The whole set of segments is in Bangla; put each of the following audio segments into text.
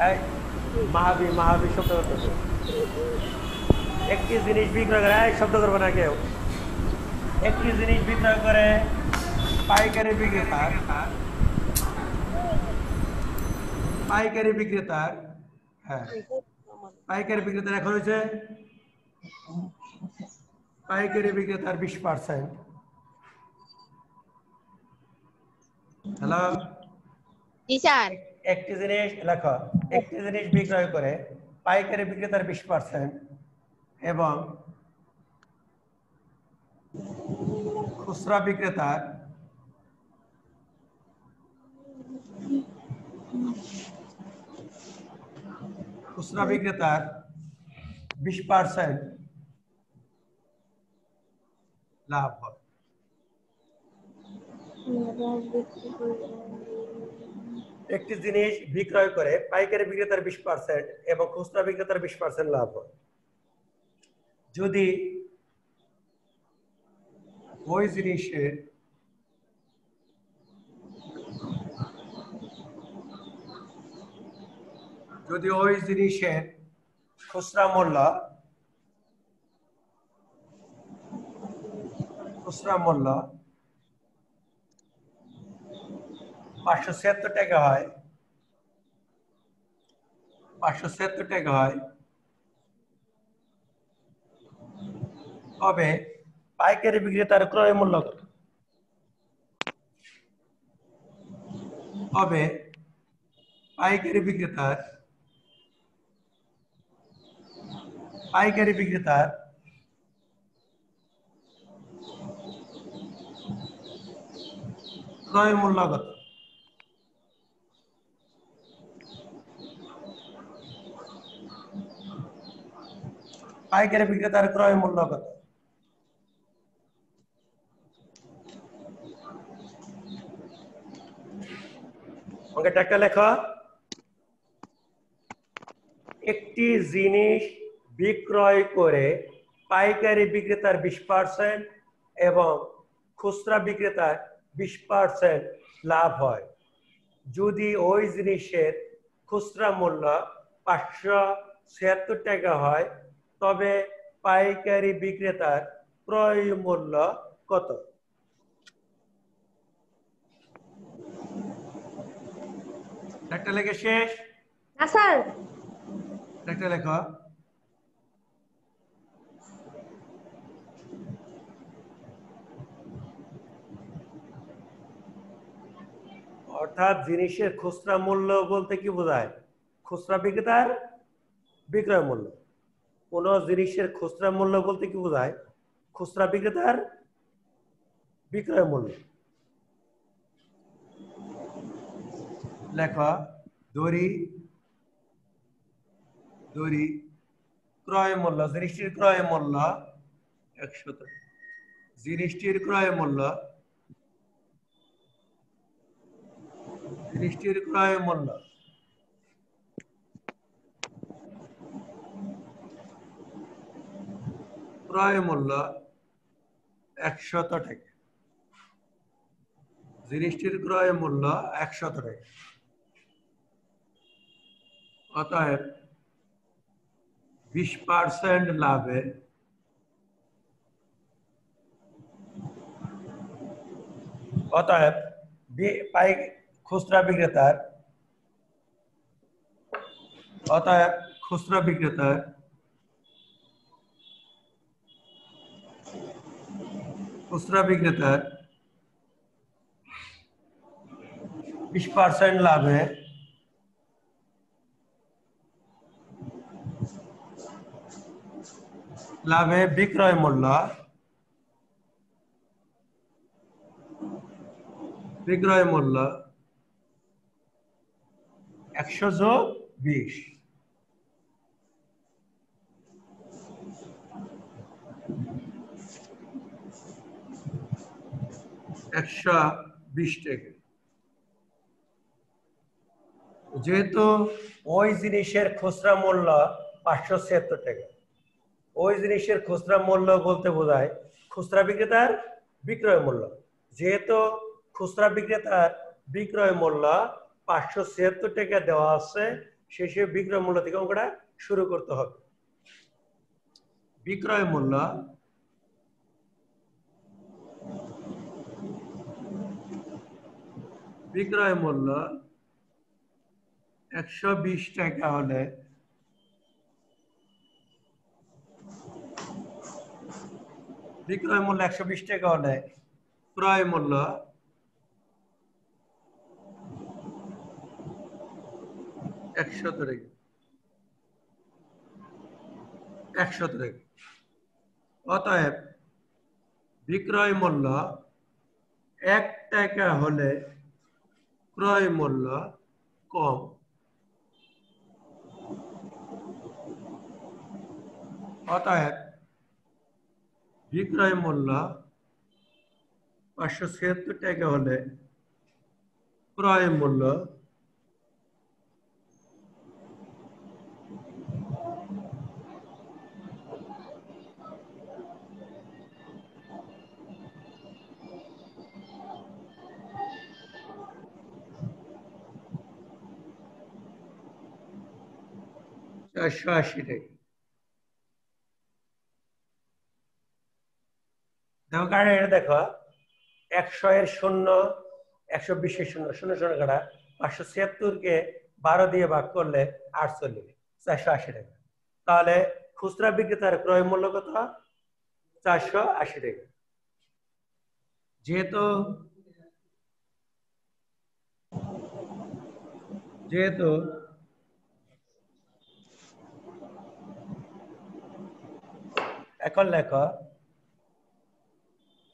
এই মাহাবি মাহাবি শব্দ করতেছে। একটি জিনিস বিক্রয় করে, এই শব্দ করবে না কেউ। একটি জিনিস বিক্রয় করে পাইকারি বিক্রেতার, পাইকারি বিক্রেতার, হ্যাঁ পাইকারি বিক্রেতার এখন হয়েছে পাইকারি বিক্রেতার 20%। হ্যালো, জি স্যার। একটি জিনিস লেখো, একটি জিনিস বিক্রয় করে পাইকারি বিক্রেতার 20% এবং খুচরা বিক্রেতার খুচরা বিক্রেতার 20% লাভ হয়। একটি জিনিস বিক্রয় করে পাইকারি বিক্রেতার 20% এবং খুচরা বিক্রেতার 20% লাভ হয় যদি ওই জিনিসের খুচরা মূল্য 576 টাকা হয়, 576 টাকা হয়, তবে পাইকারি বিক্রেতার ক্রয় মূল্য কত? তবে পাইকারি বিক্রেতার ক্রয় মূল্য কত? পাইকারি বিক্রেতার ক্রয় মূল্য কত? ওকে একটা লেখা, একটি জিনিস বিক্রয় করে পাইকারি বিক্রেতার 20% এবং খুচরা বিক্রেতার 20% লাভ হয় যদি ওই জিনিসের খুচরা মূল্য 576 টাকা হয়, তবে পাইকারি বিক্রেতার ক্রয় মূল্য কত? একটা লেখে শেষ? না স্যার। একটা লেখা, অর্থাৎ জিনিসের খুচরা মূল্য বলতে কি বোঝায়? খুচরা বিক্রেতার বিক্রয় মূল্য। কোন জিনিসের খুচরা মূল্য বলতে কি বোঝায়? খুচরা বিক্রেতার বিক্রয় মূল্য। লেখা, দড়ি ক্রয় মূল্য, জিনিসটির ক্রয় মূল্য 100, জিনিসটির ক্রয় মূল্য 100 টাকা। জিনিসটির ক্রয় মূল্য 100 টাকা। অতএব 20% লাভে খুচরা বিক্রেতার খুচরা বিক্রেতার 20% লাভে বিক্রয় মূল্য 100 যোগ 20, 120 টাকা। যেহেতু ওই জিনিসের খুচরা মূল্য 576 টাকা, ওই জিনিসের খুচরা মূল্য বলতে বোঝায় খুচরা বিক্রেতার বিক্রয় মূল্য। যেহেতু খুচরা বিক্রেতার বিক্রয় মূল্য 576 টাকা দেওয়া আছে, শেষে বিক্রয় মূল্য থেকে অঙ্কটা শুরু করতে হবে। বিক্রয় মূল্য বিক্রয় মূল্য 120 টাকা হলে বিক্রয় মূল্য 120 টাকা হলে ক্রয় মূল্য 100 টাকা। অতএব বিক্রয় মূল্য 1 টাকা হলে ক্রয় মূল্য কম। অতএব বিক্রয় মূল্য 576 টাকা হলে ক্রয় মূল্য 480 টাকা। দেখো কারণ এটা দেখো 100 এর 0, 120 এর 0, 0 0 কাটা 576 কে 12 দিয়ে ভাগ করলে 48, 480 টাকা। তাহলে খুচরা বিক্রেতার ক্রয় মূল্য কত? 480 টাকা। যেহেতু এখন লেখো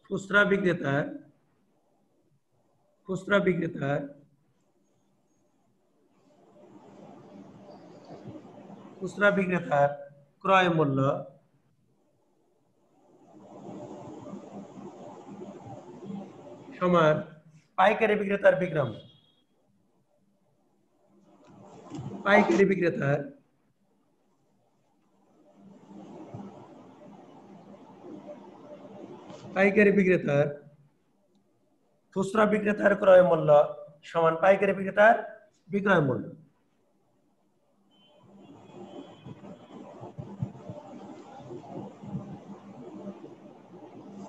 খুচরা বিক্রেতার ক্রয় মূল্য সমান পাইকারি বিক্রেতার বিক্রয় মূল্য। পাইকারি বিক্রেতার খুচরা বিক্রেতার ক্রয় মূল্য সমান পাইকারি বিক্রেতার বিক্রয় মূল্য।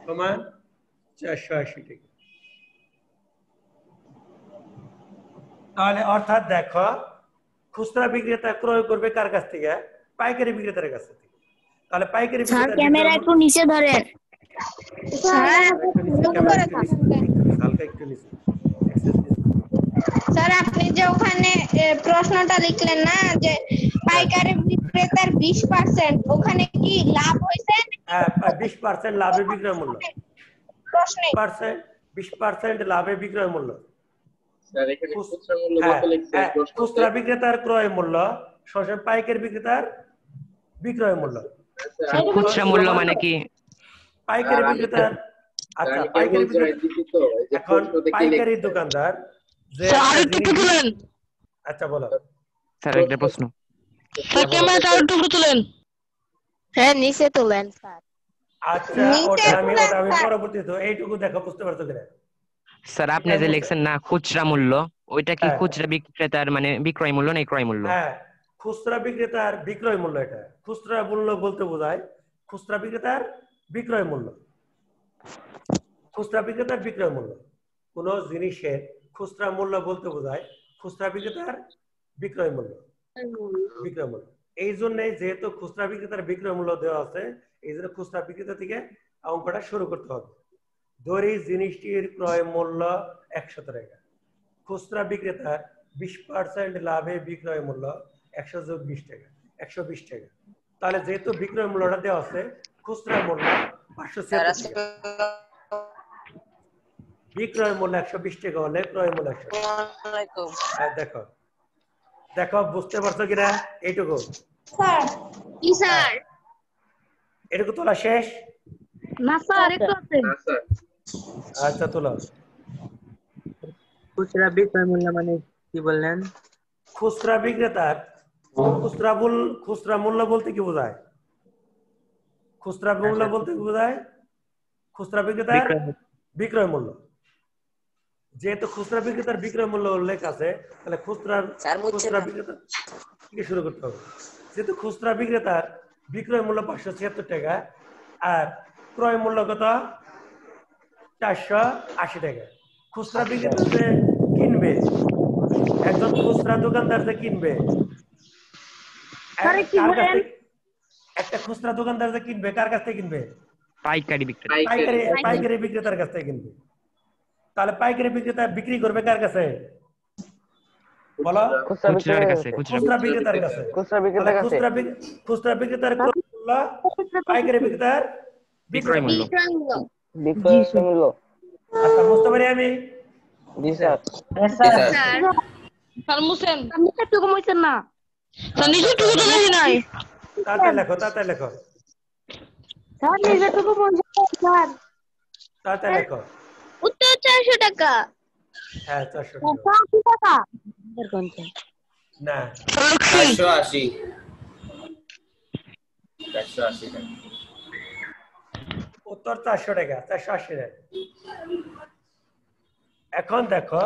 সমান 480 টাকা। তাহলে অর্থাৎ দেখো খুচরা বিক্রেতা ক্রয় করবে কার কাছ থেকে? পাইকারি বিক্রেতার কাছ থেকে। তাহলে পাইকারি বিক্রেতার ক্যামেরা একটু নিচে ধরেন। স্যার আপনি যে ওখানে প্রশ্নটা লিখলেন না যে পাইকারি বিক্রেতার 20%, ওখানে কি লাভ হয়েছে? হ্যাঁ, 20% লাভে বিক্রয় মূল্য। প্রশ্নে 20% লাভে বিক্রয় মূল্য। স্যার এখানে খুচরা মূল্য কত লিখছেন? খুচরা বিক্রেতার ক্রয় মূল্য সমান পাইকারি বিক্রেতার বিক্রয় মূল্য। খুচরা মূল্য মানে কি? পাইকারি বিক্রেতার আচ্ছা পাইকারি এখন পাইকারি দোকানদার যে আচ্ছা বলো স্যার একটা প্রশ্ন। স্যার ক্যামেরাটা একটু উপরে তুলেন। হ্যাঁ নিচে তোলেন স্যার। আচ্ছা আমি পরবর্তীতে এইটুকু দেখো বুঝতে পারছো কিনা? স্যার আপনি যে লিখছেন না খুচরা মূল্য, ওইটা কি খুচরা বিক্রেতার মানে বিক্রয় মূল্য না ক্রয় মূল্য? হ্যাঁ, খুচরা বিক্রেতার বিক্রয় মূল্য। এটা খুচরা মূল্য বলতে বোঝায় খুচরা বিক্রেতার বিক্রয় মূল্য। খুচরা বিক্রেতার বিক্রয় মূল্য কোন জিনিসের খুচরা মূল্য বলতে বোঝায় খুচরা বিক্রেতার বিক্রয় মূল্য। এই জন্য যেহেতু খুচরা বিক্রেতার বিক্রয় মূল্য দেওয়া আছে, এই জন্য খুচরা বিক্রেতা থেকে অঙ্কটা শুরু করতে হবে। ধরি জিনিসটির ক্রয় মূল্য 100 টাকা, খুচরা বিক্রেতার 20% লাভে বিক্রয় মূল্য 100 যোগ 20 টাকা, 120 টাকা। তাহলে যেহেতু বিক্রয় মূল্যটা দেওয়া আছে, খুচরা মূল্য 576 টাকা, বিক্রয় মূল্য 120 টাকা হলে ক্রয় মূল্য 100 টাকা। দেখো বুঝতে পারছো কিনা? এইটুকু স্যার কি স্যার? এটুকু তোলা শেষ? না স্যার একটু আছে। না স্যার। আচ্ছা তোলা। খুচরা বিক্রয় মূল্য মানে কি বললেন? খুচরা বিক্রেতার খুচরা মূল্য বলতে কি বোঝায়? খুচরা মূল্য বলতে কি বোঝায়? খুচরা বিক্রেতার বিক্রয় মূল্য। যেহেতু খুচরা বিক্রেতার বিক্রয় মূল্য উল্লেখ আছে, তাহলে খুচরা বিক্রেতা থেকে শুরু করতে হবে। যেহেতু খুচরা বিক্রেতার বিক্রয় মূল্য 576 টাকা আর ক্রয় মূল্য কত 480 টাকা। খুচরা বিক্রেতা যে কিনবে, একজন খুচরা দোকানদার যে কিনবে, কার কাছ থেকে একটা খুচরা দোকানদার যে কিনবে কার কাছ থেকে কিনবে? পাইকারি বিক্রেতা। পাইকারি বিক্রেতার কাছ থেকে কিনবে। তাহলে পাইকারি বিক্রেতা বিক্রি করবে কার কাছে? বলো, খুচরার কাছে। খুচরা বিক্রেতার কাছে। খুচরা বিক্রেতার ক্রয় মূল্য পাইকারি বিক্রেতার বিক্রয় মূল্য। আচ্ছা, বুঝতে পারি আমি? জি স্যার। স্যার মুছেন একটু কমাইছেন না স্যার, নিচে টুকু তো দেখি নাই। তাড়াতাড়ি লেখো স্যার নিজেটুকু বলছেন স্যার। তাড়াতাড়ি লেখো। উত্তর 400 টাকা। হ্যাঁ, 400 টাকা। না, 480 টাকা। উত্তর 400 টাকা, 480 টাকা। এখন দেখো,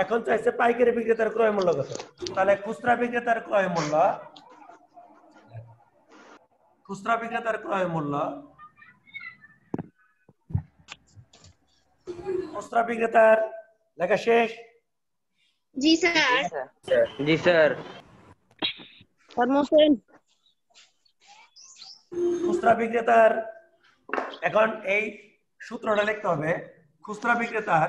এখন চাইছে পাইকারি বিক্রেতার ক্রয় মূল্য কত। তাহলে খুচরা বিক্রেতার ক্রয় মূল্য, খুচরা বিক্রেতার লেখা শেষ? জি স্যার। জি স্যার। স্যার মুছেন। খুচরা বিক্রেতার, এখন এই সূত্রটা লিখতে হবে। খুচরা বিক্রেতার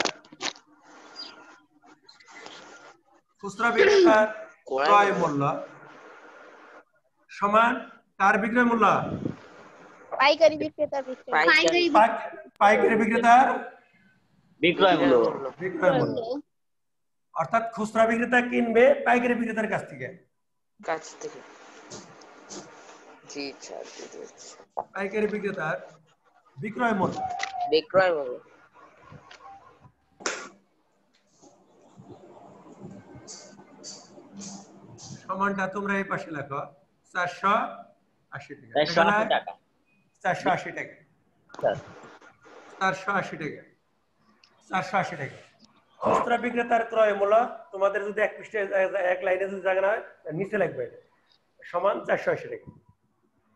ক্রয় মূল্য সমান কার বিক্রয় মূল্য? পাইকারি বিক্রেতার পাইকারি বিক্রেতার বিক্রয় মূল্য। অর্থাৎ খুচরা বিক্রেতা কিনবে পাইকারি বিক্রেতার কাছ থেকে। জি স্যার। পাইকারি বিক্রেতার বিক্রয় মূল্য সমানটা তোমরা এই পাশে লেখো 480 টাকা। 480 টাকা। 480 টাকা। খুচরা বিক্রেতার ক্রয় মূল্য তোমাদের যদি এক পৃষ্ঠে এক লাইনে যদি জায়গা না হয় নিচে লাগবে সমান 480 টাকা।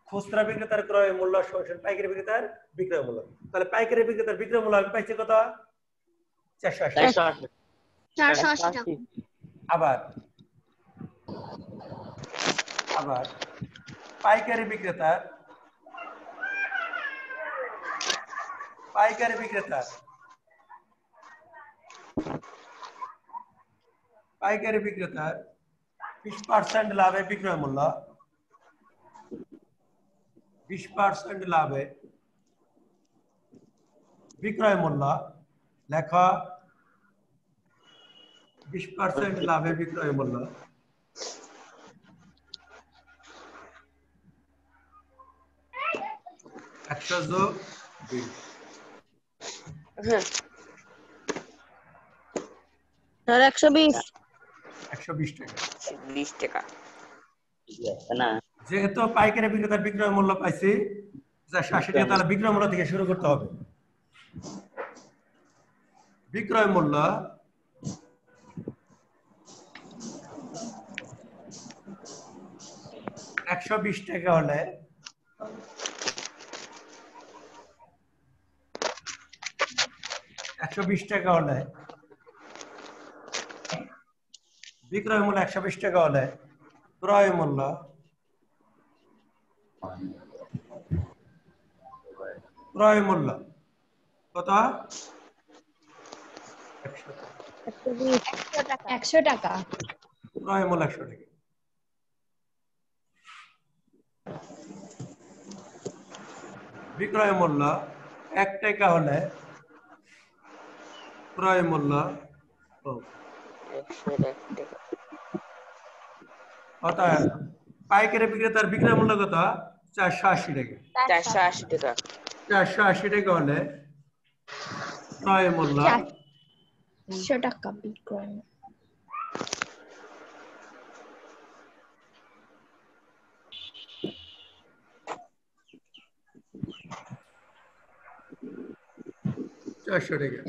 খুচরা বিক্রেতার ক্রয় মূল্য সমান পাইকারি বিক্রেতার বিক্রয় মূল্য। তাহলে পাইকারি বিক্রেতার বিক্রয় মূল্য আমি পাইছি কত? 480 টাকা। আবার পাইকারি বিক্রেতার পাইকারি বিক্রেতার 20% লাভে বিক্রয় মূল্য, 20% লাভে বিক্রয় মূল্য লেখা। 20% লাভে বিক্রয় মূল্য 100 যোগ 20। স্যার 120 টাকা। যেহেতু পাইকারি বিক্রেতার বিক্রয় মূল্য পাইছি 480 টাকা, তাহলে বিক্রয় মূল্য থেকে শুরু করতে হবে। বিক্রয় মূল্য $120 টাকা হলে বিক্রয় মূল্য 120 টাকা হলে ক্রয় মূল্য কত? 100 টাকা। ক্রয় মূল্য 100 টাকা। বিক্রয় মূল্য 1 টাকা হলে ক্রয় মূল্য অর্থাৎ পাইকারি বিক্রেতার বিক্রয় মূল্য কত? 480 টাকা। 480 টাকা হলে ক্রয় মূল্য 100 টাকা বিক্রয়। টাকা।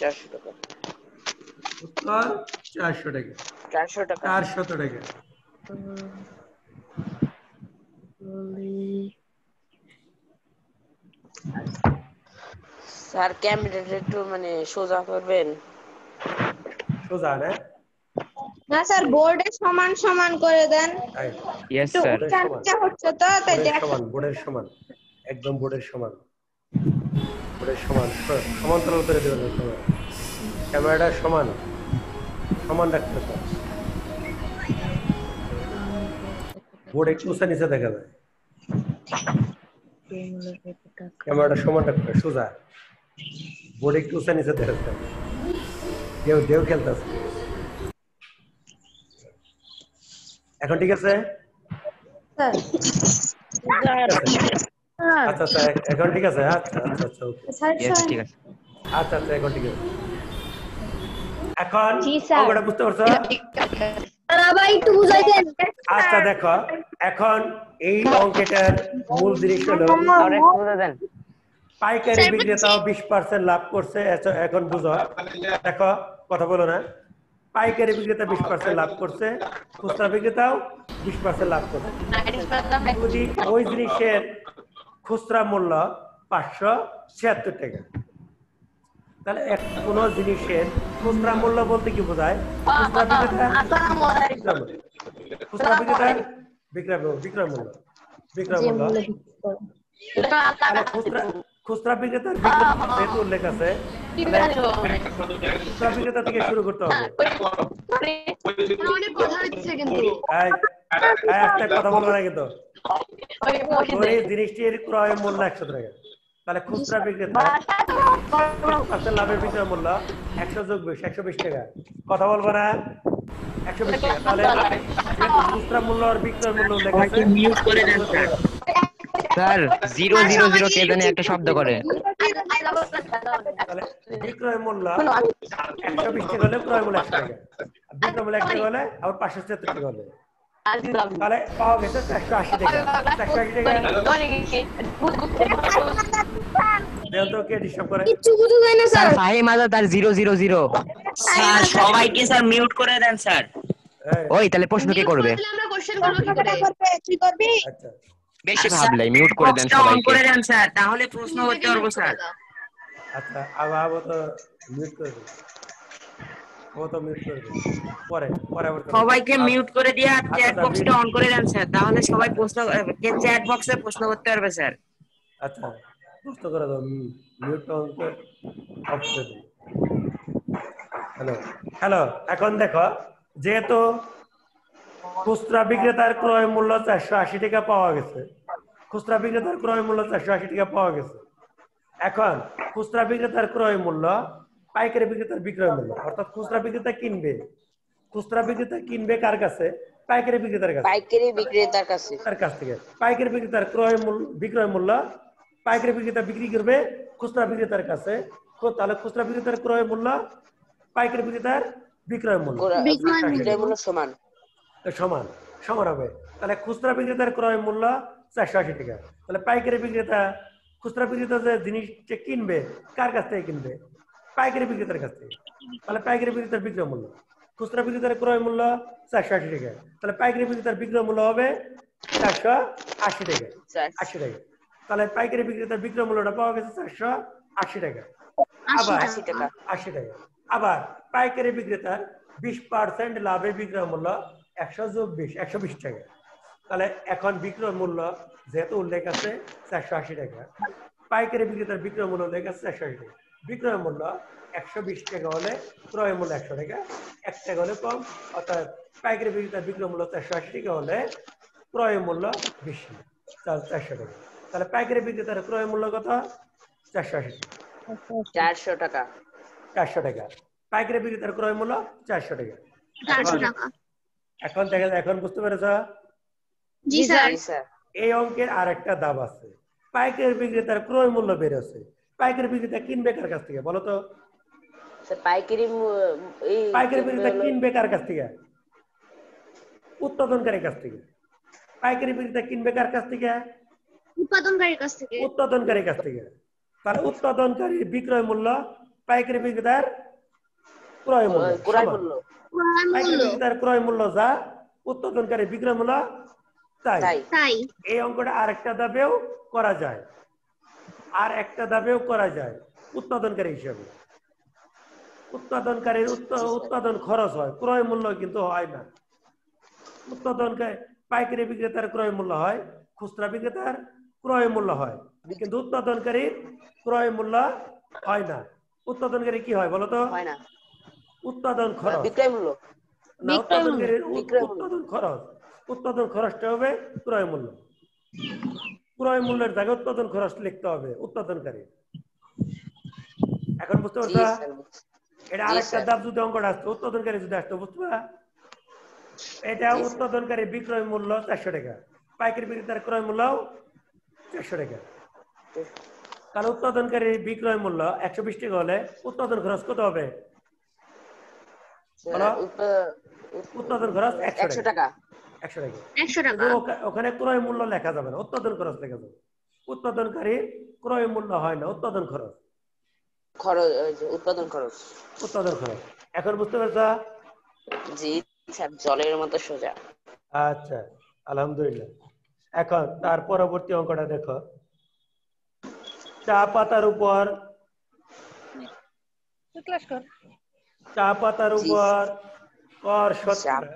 400 টাকা। উত্তর 400 টাকা। 400 টাকা। 400 টাকা। স্যার ক্যামেরাটা একটু মানে সোজা করবেন। সোজা না? না স্যার বোর্ডে সমান সমান করে দেন। ইয়েস একটু স্যার। উচ্চা নিচা হচ্ছে তো তাই বোর্ডের সমান একদম বোর্ডের সমান সমান্তরাল করে দেবেন ক্যামেরাটা সমান রাখতে হবে। বোর্ড একটু উঁচা নিচে দেখা যায়। ক্যামেরাটা সমান রাখতে হবে সোজা। বোর্ড একটু উঁচা নিচে দেখা যায়। দেও খেলতেছে। এখন ঠিক আছে? আচ্ছা আচ্ছা এখন ঠিক আছে। আচ্ছা আচ্ছা আচ্ছা ওকে। ইয়েস ঠিক আছে। আচ্ছা আচ্ছা এখন ঠিক আছে। এখন জি স্যার। অঙ্কটা বুঝতে পারছো? আবার একটু বুঝাই দেন। আচ্ছা দেখো এখন এই অঙ্কটার মূল জিনিস হলো আর একটু বুঝা দেন। পাইকারি বিক্রেতাও 20% লাভ করছে। এখন বুঝো, দেখো কথা বলো না। পাইকারি বিক্রেতা 20% লাভ করছে, খুচরা বিক্রেতাও 20% লাভ করছে। যদি ওই জিনিসের খুচরা মূল্য 576 টাকা, তাহলে কোন জিনিসের খুচরা মূল্য বলতে কি বোঝায়? খুচরা বিক্রেতার বিক্রয় মূল্য তাহলে খুচরা বিক্রেতার যেহেতু উল্লেখ আছে, খুচরা বিক্রেতা থেকে শুরু করতে হবে। একটা কথা বলবো না কিন্তু এই জিনিসটির ক্রয় মূল্য 100 টাকা, তাহলে খুচরা বিক্রেতা লাভের বিক্রয় মূল্য 100 যোগ 20 120 টাকা। কথা বলবো না? 120 টাকা। তাহলে খুচরা মূল্য আর বিক্রয় মূল্য উল্লেখ আছে। মিউট করে দেন স্যার। 000 কে জানি একটা শব্দ করে। তাহলে বিক্রয় মূল্য 120 টাকা হলে ক্রয় মূল্য 100 টাকা, বিক্রয় মূল্য 1 টাকা হলে আবার 576 টাকা হবে। তাহলে পাওয়া গেছে 480 টাকা। 480 টাকা দেন তো কে ডিস্টার্ব করে? কিছু বুঝা যায় না স্যার স্যার। ফাহিম আজাদ আর 000। স্যার সবাইকে স্যার মিউট করে দেন স্যার। ওই তাহলে প্রশ্ন কে করবে? আমরা কোশ্চেন করব কি করে? তুই করবি? আচ্ছা বেশি ভাবলাই মিউট করে দেন অন সবাইকে। করে দেন স্যার, তাহলে প্রশ্ন করতে পারবো স্যার। আচ্ছা আবার তো মিউট করে দিন। ও তো মিউট করে দিন। পরে আবার সবাইকে মিউট করে দিয়ে চ্যাট আচ্ছা, বক্সটা অন করে দেন স্যার, তাহলে সবাই প্রশ্ন চ্যাট বক্সে প্রশ্ন করতে পারবে স্যার। আচ্ছা প্রশ্ন করে দাও। মিউট অন করে অফ করে দিন। হ্যালো এখন দেখো, যেহেতু খুচরা বিক্রেতার ক্রয় মূল্য 480 টাকা পাওয়া গেছে, খুচরা বিক্রেতার ক্রয় মূল্য 480 টাকা পাওয়া গেছে। এখন খুচরা বিক্রেতার ক্রয় মূল্য পাইকারি বিক্রেতার বিক্রয় মূল্য, অর্থাৎ খুচরা বিক্রেতা কিনবে কার কাছে? পাইকারি বিক্রেতার কাছে। পাইকারি বিক্রেতার কাছে। তার কাছ থেকে পাইকারি বিক্রেতার বিক্রয় মূল্য পাইকারি বিক্রেতা বিক্রি করবে খুচরা বিক্রেতার কাছে। তাহলে খুচরা বিক্রেতার ক্রয় মূল্য পাইকারি বিক্রেতার বিক্রয় মূল্য সমান হবে। তাহলে খুচরা বিক্রেতার ক্রয় মূল্য 480 টাকা। তাহলে পাইকারি বিক্রেতা খুচরা বিক্রেতা যে জিনিসটা কিনবে কার কাছ থেকে কিনবে? পাইকারি বিক্রেতার কাছ থেকে। তাহলে পাইকারি বিক্রেতার বিক্রয় মূল্য, খুচরা বিক্রেতার ক্রয় মূল্য 480 টাকা, তাহলে পাইকারি বিক্রেতার বিক্রয় মূল্য হবে 480 টাকা। 80 টাকা। তাহলে পাইকারি বিক্রেতার বিক্রয় মূল্যটা পাওয়া গেছে 480 টাকা। আবার 80 টাকা। আবার পাইকারি বিক্রেতার 20% লাভে বিক্রয় মূল্য 100 যোগ 20 120 টাকা। তাহলে এখন বিক্রয় মূল্য যেহেতু উল্লেখ আছে 480 টাকা, পাইকারি বিক্রেতার বিক্রয় মূল্য উল্লেখ আছে 480 টাকা। বিক্রয় মূল্য 120 টাকা হলে ক্রয় মূল্য 100 টাকা, 1 টাকা হলে কম। অর্থাৎ পাইকারি বিক্রেতার বিক্রয় মূল্য 480 টাকা হলে ক্রয় মূল্য বেশি 400 টাকা। তাহলে পাইকারি বিক্রেতার ক্রয় মূল্য কত? 480 টাকা। 400 টাকা। 400 টাকা। পাইকারি বিক্রেতার ক্রয় মূল্য 400 টাকা। এখন দেখা যায়, এখন বুঝতে পেরেছ? জি স্যার। এই অঙ্কের আরেকটা দাব আছে। পাইকারি বিক্রেতার ক্রয় মূল্য বেড়েছে, পাইকারি বিক্রেতা কিনবে কার কাছ থেকে বলো তো? পাইকারি বিক্রেতা কিনবে কার কাছ থেকে? উৎপাদনকারীর কাছ থেকে। পাইকারি বিক্রেতা কিনবে কার কাছ থেকে? উৎপাদনকারীর কাছ থেকে। তাহলে উৎপাদনকারীর বিক্রয় মূল্য পাইকারি বিক্রেতার ক্রয় মূল্য ক্রয় সমান। মূল্য পাইকারি বিক্রেতার ক্রয় মূল্য যা উৎপাদনকারী বিক্রয় মূল্য তাই। তাই এই অঙ্কটা আরেকটা ধাপেও করা যায়, আর একটা ধাপেও করা যায় উৎপাদনকারী হিসেবে। উৎপাদনকারীর উৎপাদন খরচ হয়, ক্রয় মূল্য কিন্তু হয় না। উৎপাদনকারী পাইকারি বিক্রেতার ক্রয় মূল্য হয়, খুচরা বিক্রেতার ক্রয় মূল্য হয়, কিন্তু উৎপাদনকারীর ক্রয় মূল্য হয় না। উৎপাদনকারী কি হয় বলতো? হয় না, উৎপাদন খরচ বিক্রয় মূল্য। না, উৎপাদনকারীর বিক্রয় মূল্য। উৎপাদন খরচ, উৎপাদন খরচটা হবে ক্রয় মূল্য। ক্রয় মূল্যের জায়গায় উৎপাদন খরচ লিখতে হবে উৎপাদনকারী। এখন বুঝতে জি পারছা? স্যার, এটা জি আরেকটা স্যার। ধাপ যদি অঙ্কটা আসতো, উৎপাদনকারী যদি আসতো, বুঝতে পারা? এটা জি স্যার। উৎপাদনকারী বিক্রয় মূল্য 400 টাকা, পাইকারি বিক্রেতার ক্রয় মূল্য 400 টাকা। কারণ উৎপাদনকারী বিক্রয় মূল্য 120 টাকা হলে উৎপাদন খরচ কত হবে বলো? উৎপাদন খরচ 100 টাকা। 100 টাকা। 100 টাকা। কিন্তু ওখানে ক্রয় মূল্য লেখা যাবে না, উৎপাদন খরচ লেখা যাবে। উৎপাদনকারীর ক্রয় মূল্য হয় না, উৎপাদন খরচ। খরচ, ওই যে উৎপাদন খরচ। উৎপাদন খরচ। এখন বুঝতে পারছা? জি স্যার, জলের মতো সোজা। আচ্ছা, আলহামদুলিল্লাহ। এখন তার পরবর্তী অঙ্কটা দেখো। চা পাতার উপর চা পাতার জি উপর কর চা, শতকরা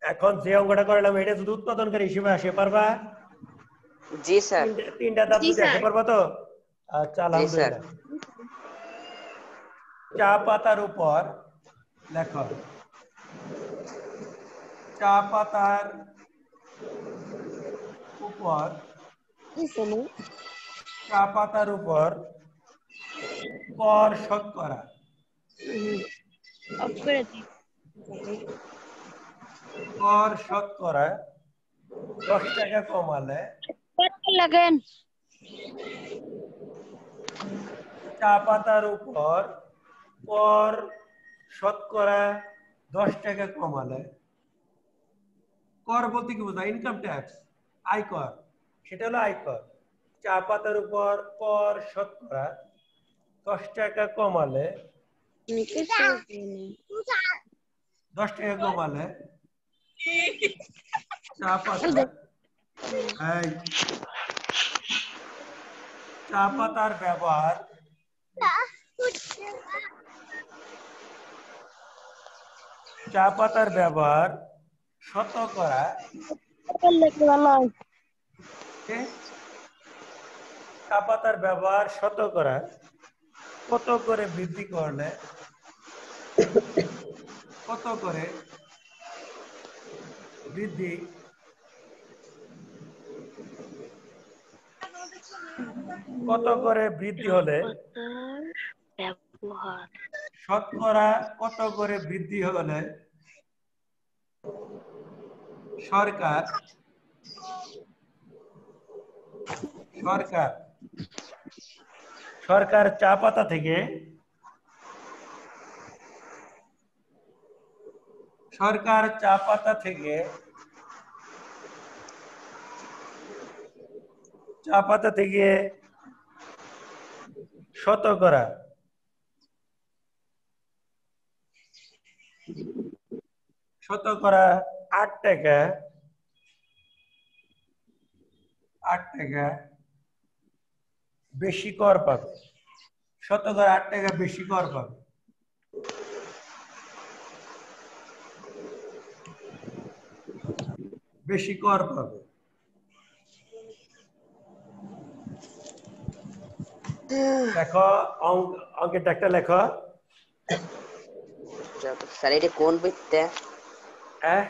এখন যে অঙ্কটা করলাম এটা যদি উৎপাদনকারী হিসেবে আসে পারবা? জি স্যার, তিনটা ধাপ জি যদি আসে স্যার। পারবা তো? আচ্ছা, জি স্যার। আলহামদুলিল্লাহ। চা পাতার উপর লেখো, চা পাতার উপর চা পাতার উপর কর শতকরা কর শতকরা 10 টাকা কমালে লাগেন চা পাতার উপর কর শতকরা 10 টাকা কমালে, কর বলতে কি বোঝায়? ইনকাম ট্যাক্স, আয়কর, সেটা হলো আয়কর। চা পাতার উপর কর শতকরা 10 টাকা কমালে 10 টাকা কমালে চা পাতার চা পাতার ব্যবহার শতকরা চা পাতার ব্যবহার শতকরা কত করে বৃদ্ধি করলে কত করে বৃদ্ধি হলে শতকরা কত করে বৃদ্ধি হলে সরকার চা পাতা থেকে শতকরা 8 টাকা বেশি কর পাবে। শতকরা 8 টাকা বেশি কর পাবে। দেখো অঙ্কের একটা লেখো। স্যার এটা কোন বইতে? হ্যাঁ,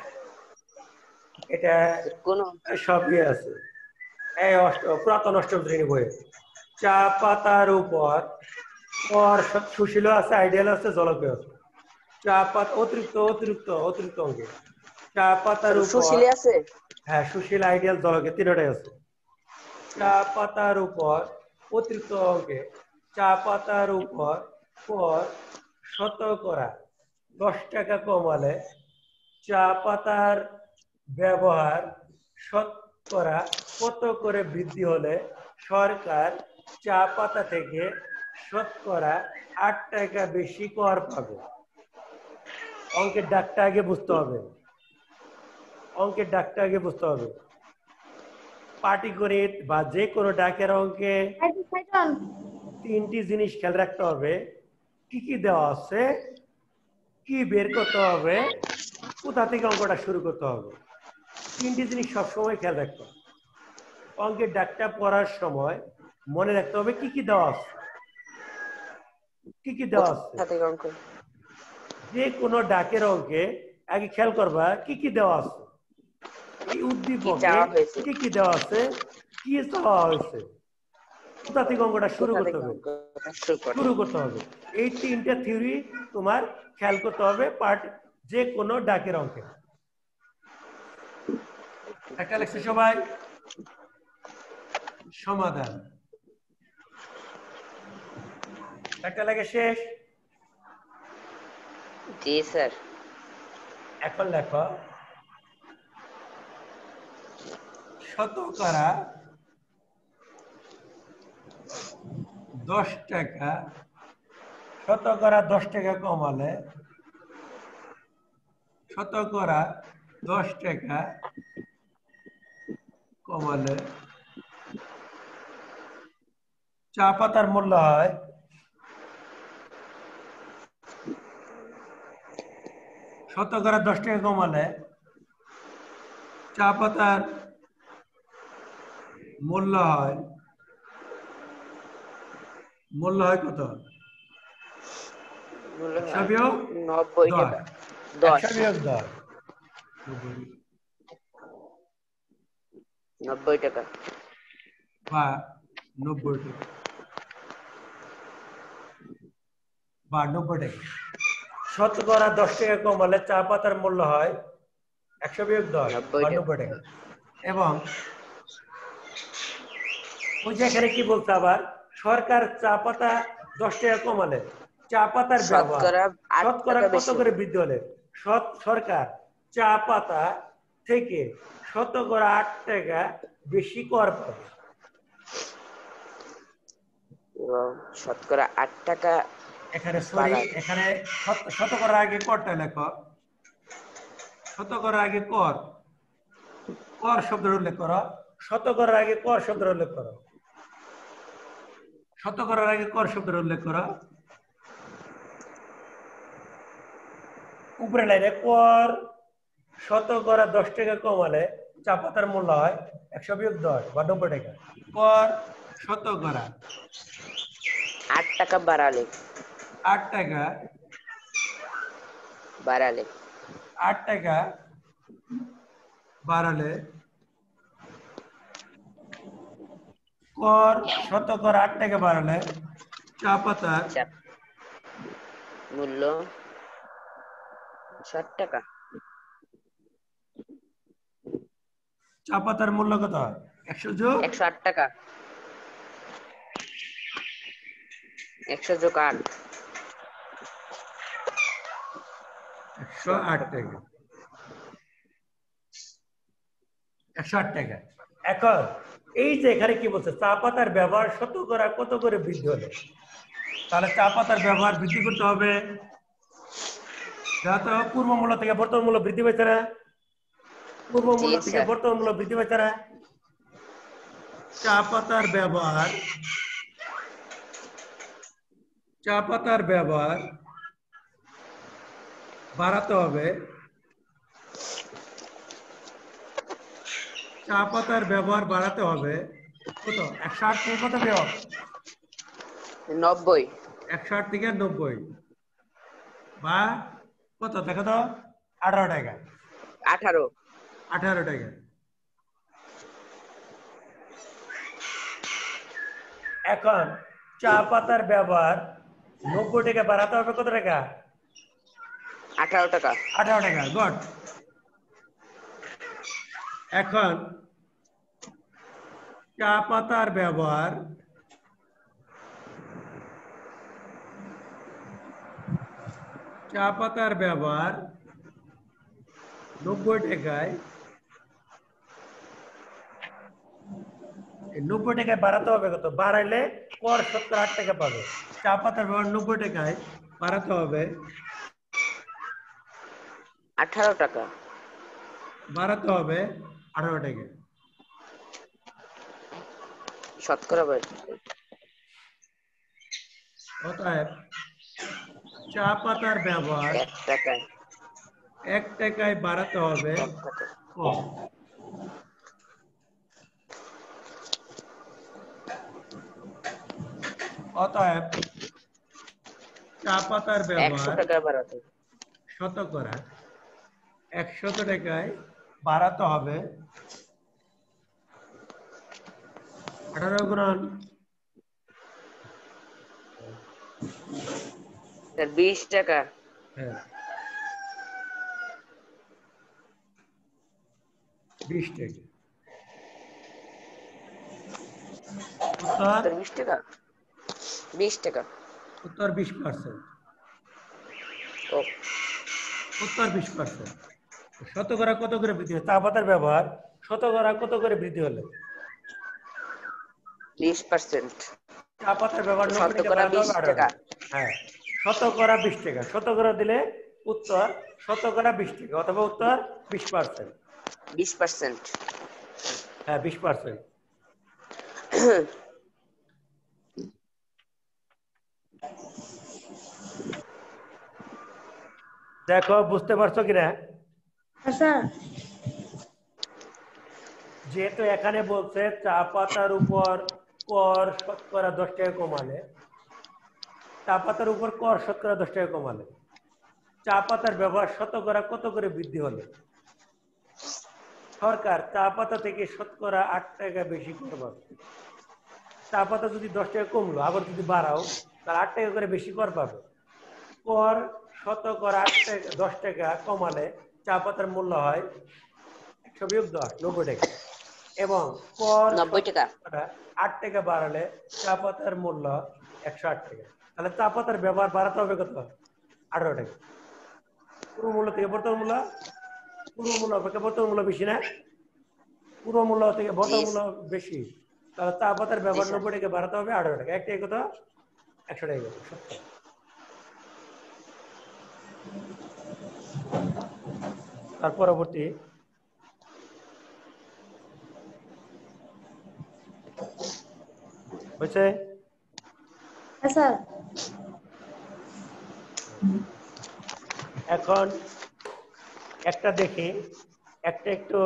এটা কোন? সবই আছে এই পুরাতন অষ্টম শ্রেণী বইয়ে। চা পাতার উপর কর সুশীল আছে, আইডিয়াল আছে, জলপেয় আছে। চা পাতা অতিরিক্ত অঙ্কে চা পাতার উপর সুশীলে আছে? হ্যাঁ, সুশীল, আইডিয়াল, জলকে তিনটাই আছে। চা পাতার উপর অতিরিক্ত অঙ্কে চা পাতার উপর কর শতকরা 10 টাকা কমালে চা পাতার ব্যবহার শতকরা কত করে বৃদ্ধি হলে সরকার চা পাতা থেকে শতকরা 8 টাকা বেশি কর পাবে? অঙ্কের ডাকটা আগে বুঝতে হবে, অঙ্কের ডাকটা আগে বুঝতে হবে। পাটিগণিত বা যে কোনো ডাকের অঙ্কে তিনটি জিনিস খেয়াল রাখতে হবে: কি কি দেওয়া আছে, কি বের করতে হবে, কোথা থেকে অঙ্কটা শুরু করতে হবে। তিনটি জিনিস সবসময় খেয়াল রাখতে হবে। অঙ্কের ডাকটা পড়ার সময় মনে রাখতে হবে কি কি দেওয়া আছে, কি কি দেওয়া আছে। যে কোনো ডাকের অঙ্কে আগে খেয়াল করবা কি কি দেওয়া আছে, এই উদ্দীপকে কি কি দেওয়া আছে, কি চাওয়া হয়েছে, কোথা থেকে অঙ্কটা শুরু করতে হবে, এই তিনটা থিওরি তোমার খেয়াল করতে হবে পার্ট যে কোনো ডাকের অঙ্কে। একটা লেখছে সবাই সমাধান, একটা লেখে শেষ। জি স্যার। এখন লেখো শতকরা 10 টাকা, শতকরা 10 টাকা কমালে, শতকরা 10 টাকা কমালে চা পাতার মূল্য হয় শতকরা 10 টাকা কমালে চা পাতার মূল্য হয় কত? 90 টাকা। 10 90 টাকা বা 90 টাকা বা 90 টাকা। শতকরা 10 টাকা কমালে চা পাতার মূল্য হয় 100-10 বা 90 টাকা। এবং ওই যে এখানে কি বলছে আবার, সরকার চা পাতা 10 টাকা কমালে চা পাতার ব্যবহার শতকরা কত করে বৃদ্ধি হলে সরকার চা পাতা থেকে শতকরা 8 টাকা বেশি কর পাবে। শতকরা 8 টাকা। এখানে সরি, এখানে শতকরা আগে করটা লেখো, শতকরা আগে কর, কর শব্দের উল্লেখ করো, শতকরার আগে কর শব্দের উল্লেখ করো, শতকরার আগে কর শব্দের উল্লেখ করো। উপরে লাইনে কর শতকরা 10 টাকা কমালে চা পাতার মূল্য হয় 100-10 বা 90 টাকা। কর শতকরা 8 টাকা বাড়ালে 8 টাকা বাড়ালে 8 টাকা বাড়ালে কর শতকরা 8 টাকা বাড়ালে চা পাতার মূল্য 60 টাকা। চা পাতার মূল্য কত? 108 টাকা। 100 যোগ 8 108 টাকা। 108 টাকা। এখন এই যে এখানে কি বলছে, চা পাতার ব্যবহার শতকরা কত করে বৃদ্ধি হলে, তাহলে চা পাতার ব্যবহার বৃদ্ধি করতে হবে। তো পূর্ব মূল্য থেকে বর্তমান মূল্য বৃদ্ধি পাইছে না, পূর্ব মূল্য থেকে বর্তমান মূল্য বৃদ্ধি পাইছে না। চা পাতার ব্যবহার বাড়াতে হবে, চা পাতার ব্যবহার বাড়াতে হবে কত? 108 থেকে কত বিয়োগ? 90। 108 থেকে 90 বা কত দেখো তো? 18 টাকা। 18 টাকা। এখন চা পাতার ব্যবহার 90 টাকা বাড়াতে হবে কত টাকা? 18 টাকা। 18 টাকা। গুড। এখন চা পাতার ব্যবহার চা পাতার ব্যবহার 90 টাকায় 90 টাকায় বাড়াতে হবে কত? বাড়াইলে কর 8 টাকা পাবে। চা পাতার ব্যবহার 90 টাকায় বাড়াতে হবে 18 টাকা। বাড়াতে হবে 18 টাকা। শতকরা ভাই। অতএব চা পাতার ব্যবহার 1 টাকায় 1 টাকায় বাড়াতে হবে 1 টাকা। কর। অতএব চা পাতার 100 ব্যবহার টাকায় বাড়াতে হবে। শতকরা 100 টাকায় বাড়াতে হবে 18 গুণন স্যার 20 টাকা। হ্যাঁ 20 টাকা। উত্তর স্যার 20 টাকা। 20 টাকা। উত্তর 20%। ও উত্তর 20%। শতকরা কত করে বৃদ্ধি হয়? চা পাতার ব্যবহার শতকরা কত করে বৃদ্ধি হলে? 20%। চা পাতার ব্যবহার 90 টাকা শতকরা বাড়াতে 20 হবে 18 টাকা। টাকা। হ্যাঁ শতকরা 20 টাকা। শতকরা দিলে উত্তর শতকরা 20 টাকা অথবা উত্তর 20%। 20%। হ্যাঁ 20%। দেখো বুঝতে পারছো কিনা? স্যার যেহেতু এখানে বলছে চা পাতার উপর কর শতকরা 10 টাকা কমালে, চা পাতার উপর কর শতকরা 10 টাকা কমালে চা পাতার ব্যবহার শতকরা কত করে বৃদ্ধি হলে সরকার চা পাতা থেকে শতকরা 8 টাকা বেশি কর পাবে? চা পাতা যদি 10 টাকা কমলো, আবার যদি বাড়াও তাহলে 8 টাকা করে বেশি কর পাবে। কর শতকরা 8 টাকা 10 টাকা কমালে চা পাতার মূল্য হয় 100 বিয়োগ 10 90 টাকা, এবং কর 90 টাকা। শতকরা 8 টাকা বাড়ালে চা পাতার মূল্য 108 টাকা। তাহলে চা পাতার ব্যবহার বাড়াতে হবে কত? 18 টাকা। পূর্ব মূল্য থেকে বর্তমান মূল্য, পূর্ব মূল্য অপেক্ষা বর্তমান মূল্য বেশি না? পূর্ব মূল্য থেকে বর্তমান মূল্য বেশি, তাহলে চা পাতার ব্যবহার 90 টাকা বাড়াতে হবে 18 টাকা। এক টাকা কত? 100 টাকা। সত্য। তার পরবর্তী হয়েছে। স্যার এখন একটা দেখি, একটা একটু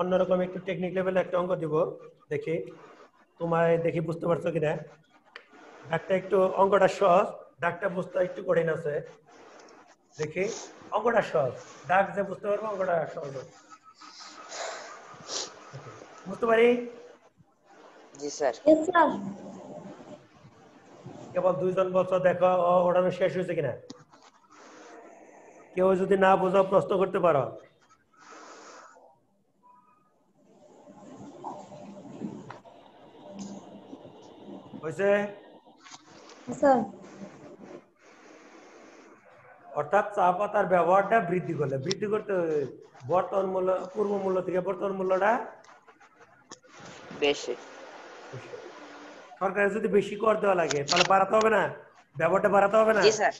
অন্যরকম একটু টেকনিক লেভেলে একটা অঙ্ক দিব, দেখি তোমায় দেখি বুঝতে পারছো কিনা। ডাকটা একটু অঙ্কটা সহজ, ডাকটা বুঝতে একটু কঠিন আছে। দেখি অঙ্কটা সহজ, ডাক যে বুঝতে পারবো অঙ্কটা সহজ হবে। বুঝতে পারি? জি স্যার। স্যার কেবল 2 জন বলছো, দেখো ওড়ানো শেষ হয়েছে কিনা। কেউ যদি না বুঝো প্রশ্ন করতে পারো। হয়েছে? স্যার অর্থাৎ চা পাতার ব্যবহারটা বৃদ্ধি করলে, বৃদ্ধি করতে বর্তমান মূল্য পূর্ব মূল্য থেকে বর্তমান মূল্যটা বেশি। সরকারের যদি বেশি কর দেওয়া লাগে তাহলে বাড়াতে হবে না? ব্যবহারটা বাড়াতে হবে না? জি স্যার।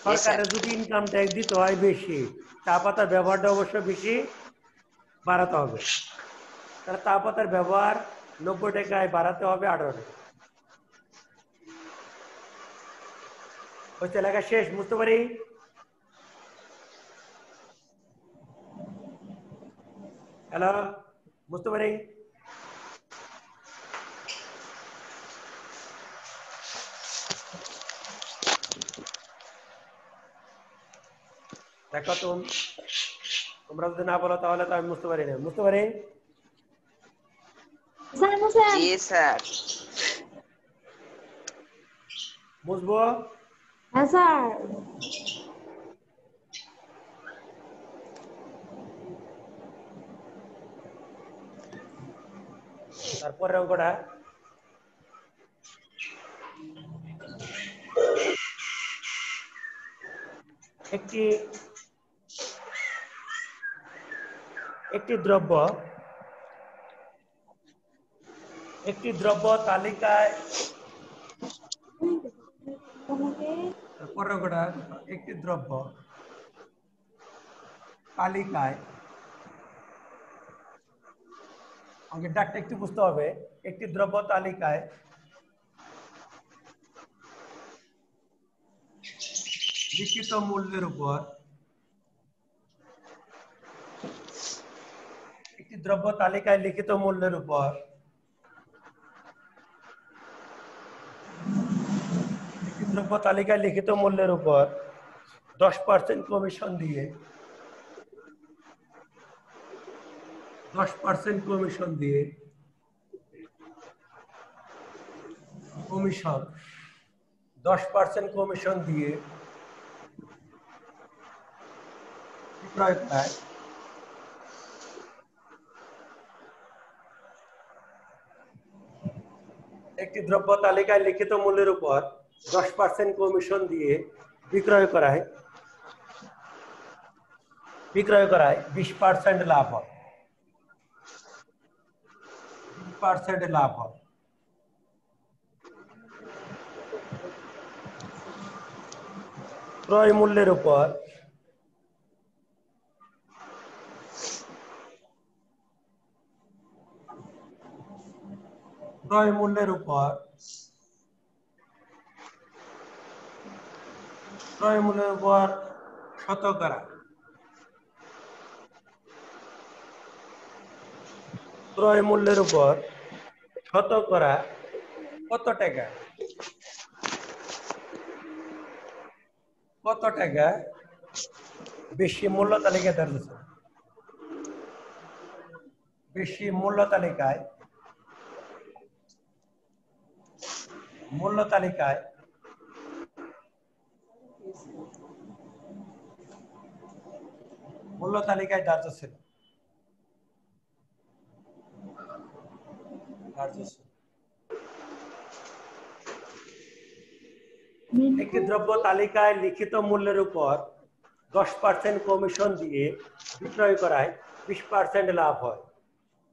সরকারের যদি ইনকাম ট্যাক্স দিতে হয় বেশি, চা পাতার ব্যবহারটা অবশ্য বেশি বাড়াতে হবে। তাহলে চা পাতার ব্যবহার 90 টাকায় বাড়াতে হবে 18 টাকা। হচ্ছে লেখা শেষ, বুঝতে পারি? হ্যালো, বুঝতে পারি? দেখো তোমরা যদি না বলো তাহলে তো আমি বুঝতে পারি না। বুঝতে পারি? জি স্যার। বুঝবো? হ্যাঁ স্যার তারপরে অঙ্কটা একটি দ্রব্য একটি দ্রব্য তালিকায় একটি দ্রব্য তালিকায় আমাকে ডাকটা একটু বুঝতে হবে। একটি দ্রব্য তালিকায় লিখিত মূল্যের উপর একটি দ্রব্য তালিকায় লিখিত মূল্যের উপর একটি দ্রব্য তালিকায় লিখিত মূল্যের উপর 10% কমিশন দিয়ে 10% কমিশন দিয়ে কমিশন 10% কমিশন দিয়ে বিক্রয় করায় একটি দ্রব্য তালিকায় লিখিত মূল্যের উপর 10% কমিশন দিয়ে বিক্রয় করায় 20% লাভ হয়। 20% লাভ হয়। ক্রয় মূল্যের উপর শতকরা ক্রয় মূল্যের উপর শতকরা কত টাকা বেশি মূল্য তালিকায় দাঁড়িয়েছে। বেশি মূল্য তালিকায় ধার্য ছিল। একটি দ্রব্য তালিকায় লিখিত মূল্যের উপর 10% কমিশন দিয়ে বিক্রয় করায় 20% লাভ হয়।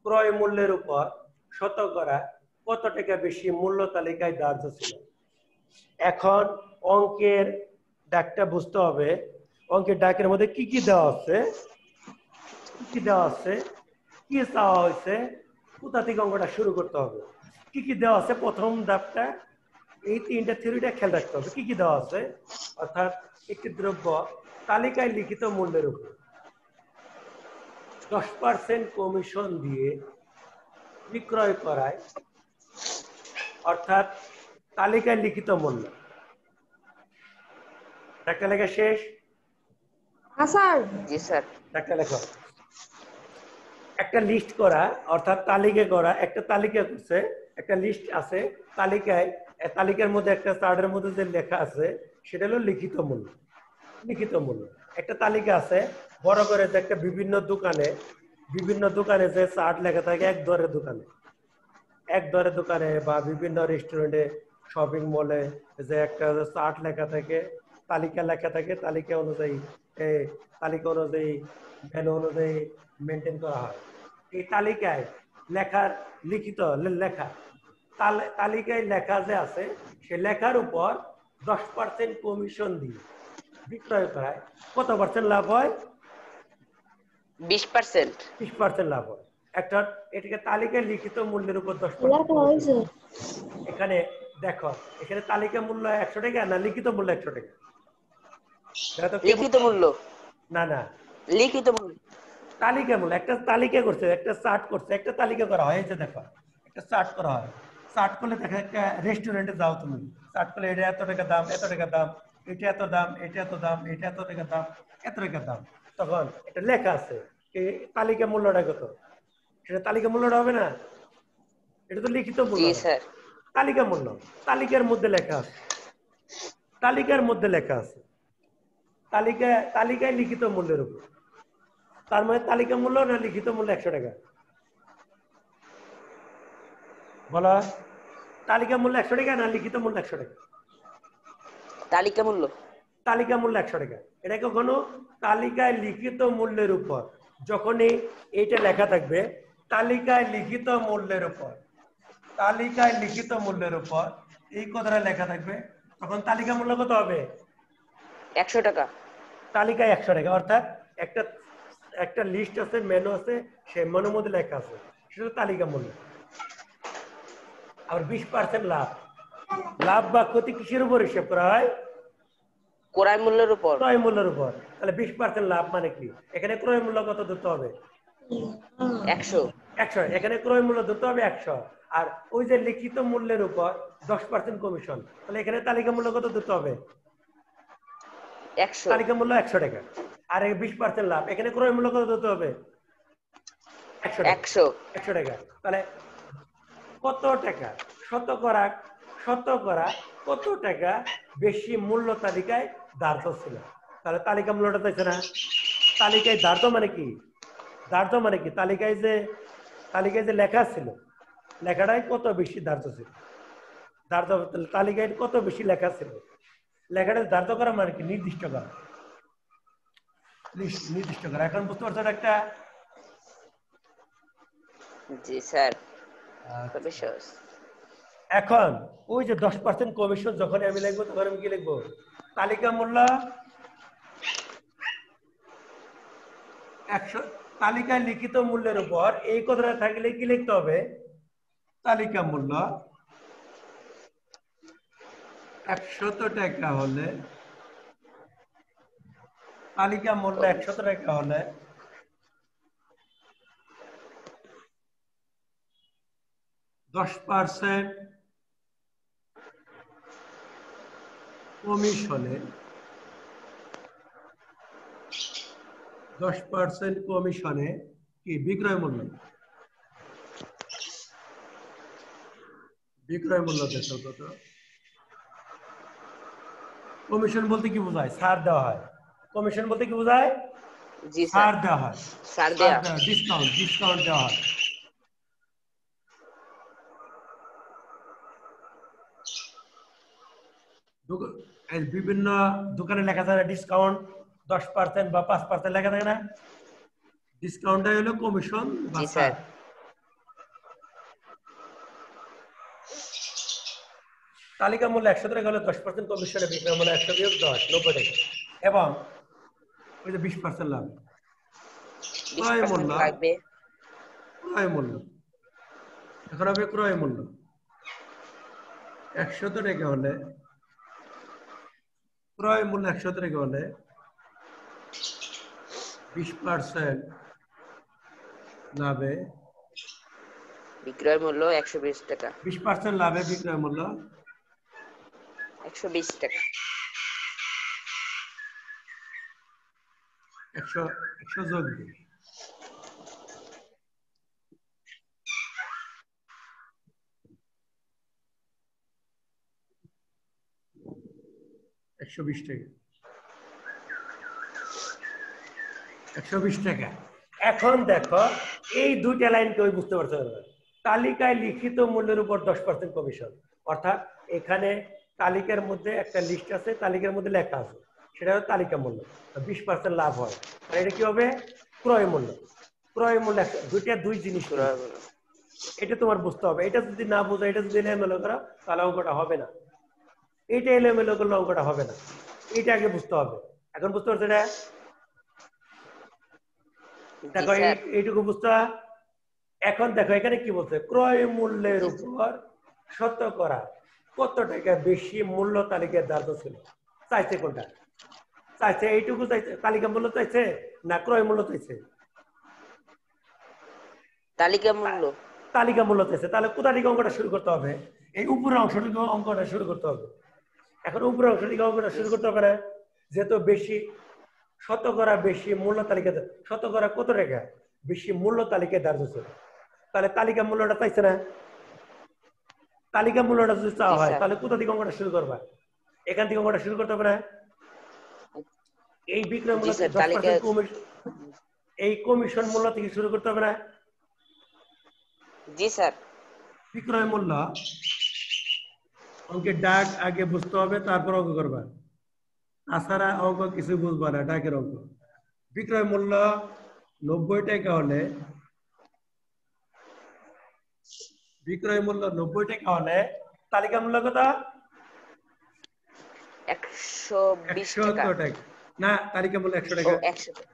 ক্রয় মূল্যের উপর শতকরা কত টাকা বেশি মূল্য তালিকায় ধার্য ছিল। এখন অঙ্কের ডাকটা বুঝতে হবে। অঙ্কের ডাকের মধ্যে কি কি দেওয়া আছে, কি চাওয়া হয়েছে, কোথা থেকে অঙ্কটা শুরু করতে হবে, কি কি দেওয়া আছে। প্রথম ডাকটা এই তিনটা থিওরিটা খেয়াল রাখতে হবে। কি কি দেওয়া আছে, অর্থাৎ একটি দ্রব্য তালিকায় লিখিত মূল্যের উপর 10% কমিশন দিয়ে বিক্রয় করায়, অর্থাৎ তালিকায় লিখিত মূল্য। একটা লেখা শেষ? জি স্যার। একটা লেখা একটা লিস্ট করা, অর্থাৎ তালিকা করা। একটা তালিকা করছে, একটা লিস্ট আছে তালিকায়, তালিকার মধ্যে একটা চার্টের মধ্যে যে লেখা আছে সেটা হলো লিখিত মূল্য। একটা তালিকা আছে বড় করে, যে একটা বিভিন্ন দোকানে যে চার্ট লেখা থাকে, এক দরের দোকানে বা বিভিন্ন রেস্টুরেন্টে, শপিং মলে যে একটা চার্ট লেখা থাকে, তালিকা লেখা থাকে, তালিকা অনুযায়ী মেনু অনুযায়ী মেনটেন করা হয়। এই তালিকায় তালিকায় লেখা যে আছে, সে লেখার উপর 10% কমিশন দিয়ে বিক্রয় করায় কত পার্সেন্ট লাভ হয়? 20% লাভ হয়। এটাকে তালিকায় লিখিত মূল্যের উপর 10%। এখানে দেখো, এখানে তালিকা মূল্য 100 টাকা না লিখিত মূল্য 100 টাকা? লিখিত মূল্য না, তালিকা মূল্য। একটা তালিকা করছে, একটা চার্ট করছে, একটা তালিকা করা হয়। এই যে দেখো, একটা চার্ট করা হয়। চার্ট করলে দেখো, একটা রেস্টুরেন্টে যাও তুমি, চার্ট করলে এটা এত টাকা দাম, এত টাকা দাম, এটা এত দাম, এটা এত দাম, এটা এত টাকা দাম, এত টাকা দাম। তখন এটা লেখা আছে এই তালিকা মূল্যটা কত, সেটা তালিকা মূল্যটা হবে না, এটা তো লিখিত মূল্য। তালিকা মূল্য তালিকার মধ্যে লেখা আছে, তালিকায় লিখিত মূল্যের উপর। তার মানে তালিকা মূল্য না লিখিত মূল্য 100 টাকা? বলা, তালিকা মূল্য 100 টাকা না লিখিত মূল্য 100 টাকা? তালিকা মূল্য 100 টাকা। এটা কখনো তালিকায় লিখিত মূল্যের উপর, যখনই এইটা লেখা থাকবে তালিকায় লিখিত মূল্যের উপর, তালিকায় লিখিত মূল্যের উপর এই কথাটা লেখা থাকবে, তখন তালিকা মূল্য কত হবে? 100 টাকা। তালিকায় 100 টাকা, অর্থাৎ একটা একটা লিস্ট আছে, মেনু আছে, সেই মেনুর মধ্যে লেখা আছে, সেটা তালিকা মূল্য। আর 20% লাভ, লাভ বা ক্ষতি কিসের উপর হিসাব করা হয়? ক্রয় মূল্যের উপর। ক্রয় মূল্যের উপর। তাহলে 20% লাভ মানে কি? এখানে ক্রয় মূল্য কত ধরতে হবে? 100। এখানে ক্রয় মূল্য ধরতে হবে 100, আর ওই যে লিখিত মূল্যের উপর 10% কমিশন, তাহলে এখানে তালিকা মূল্য কত ধরতে হবে? 100। তালিকা মূল্য 100 টাকা, আর 20% লাভ, এখানে ক্রয় মূল্য কত ধরতে হবে? 100 টাকা। তাহলে কত টাকা শতকরা কত টাকা বেশি মূল্য তালিকায় ধার্য ছিল? তাহলে তালিকা মূল্যটা চাইছে না? তালিকায় ধার্য মানে কি? ধার্য মানে কি? তালিকায় যে লেখা ছিল, লেখাটাই কত বেশি ধার্য ছিল। ধার্য তালিকায় কত বেশি লেখা ছিল, লেখাটা ধার্য করা মানে কি? নির্দিষ্ট করা। এখন বুঝতে পারছেন একটা? জি স্যার। খুবই সহজ। এখন ওই যে 10% কমিশন যখন আমি লিখবো, তখন আমি কি লিখবো? তালিকা মূল্য 100, তালিকায় লিখিত মূল্যের উপর এই কথাটা থাকলে কি লিখতে হবে? তালিকা মূল্য 100 টাকা হলে, তালিকা মূল্য 100 টাকা হলে 10% কমিশনে 10% কমিশনে কি বিক্রয় মূল্য? বিক্রয় মূল্য দেখো কত? কমিশন বলতে কি বোঝায়? ছাড় দেওয়া হয়। কমিশন বলতে কি বোঝায়? জি স্যার। ছাড় দেওয়া হয়, ছাড় দেয়া। ডিসকাউন্ট দেওয়া হয়। বিভিন্ন দোকানে লেখা থাকে ডিসকাউন্ট 10% বা 5% লেখা থাকে না? ডিসকাউন্টটাই হলো কমিশন বা জি স্যার। ছাড়। তালিকা মূল্য 100 টাকা হলে 10% কমিশনে বিক্রয় মূল্য 100 বিয়োগ 10, 90 টাকা, এবং ওই যে 20% লাভ। ক্রয় মূল্য লাগবে। এখন হবে ক্রয় মূল্য 100 টাকা হলে, ক্রয় মূল্য 100 টাকা হলে 20% লাভে বিক্রয় মূল্য 120 টাকা। 20% লাভে বিক্রয় মূল্য 120 টাকা। 100 যোগ দিই। 120 টাকা। 120 টাকা। এখন দেখো এই দুইটা লাইন কেউ বুঝতে পারছো না? তালিকায় লিখিত মূল্যের উপর 10% কমিশন, অর্থাৎ এখানে তালিকার মধ্যে একটা লিস্ট আছে, তালিকার মধ্যে লেখা আছে, সেটা হলো তালিকা মূল্য, 20% লাভ হয়, আর এটা কি হবে? ক্রয় মূল্য। ক্রয় মূল্য দুই জিনিস, এটা তোমার বুঝতে হবে। এটা যদি না বোঝো, এটা যদি এলোমেলো করো, তাহলে অঙ্কটা হবে না। এইটা এলোমেলো করলে অঙ্কটা হবে না, এইটা আগে বুঝতে হবে। এখন বুঝতে পারছো এটা? দেখো এইটুকু বুঝতে। এখন দেখো এখানে কি বলছে? ক্রয় মূল্যের উপর শতকরা কত টাকা বেশি মূল্য তালিকায় ধার্য ছিল। চাইছে কোনটা? চাইছে এইটুকু চাইছে, তালিকা মূল্য চাইছে না ক্রয় মূল্য চাইছে? তালিকা মূল্য। তালিকা মূল্য চাইছে। তাহলে কোথা থেকে অঙ্কটা শুরু করতে হবে? এই উপরের অংশ থেকে অঙ্কটা শুরু করতে হবে। এখন উপরের অংশ থেকে অঙ্কটা শুরু করতে হবে না? যেহেতু বেশি, শতকরা বেশি মূল্য তালিকা, শতকরা কত টাকা বেশি মূল্য তালিকায় ধার্য ছিল, তাহলে তালিকা মূল্যটা চাইছে না? তালিকা মূল্যটা যদি চাওয়া হয়, তাহলে কোথা থেকে অঙ্কটা শুরু করবা? এখান থেকে অঙ্কটা শুরু করতে হবে না? এই বিক্রয় মূল্য 10% কমিশন, এই কমিশন মূল্য থেকে শুরু করতে হবে না? জি স্যার। বিক্রয় মূল্য অঙ্কের ডাক আগে বুঝতে হবে, তারপর অঙ্ক করবা। তাছাড়া অঙ্ক কিছু বুঝবা না, ডাকের অঙ্ক। বিক্রয় মূল্য 90 টাকা হলে বিক্রয় মূল্য 90 টাকা হলে তালিকা মূল্য কত? 120 টাকা। 170 টাকা না, তালিকা মূল্য 100 ও টাকা। 100 টাকা।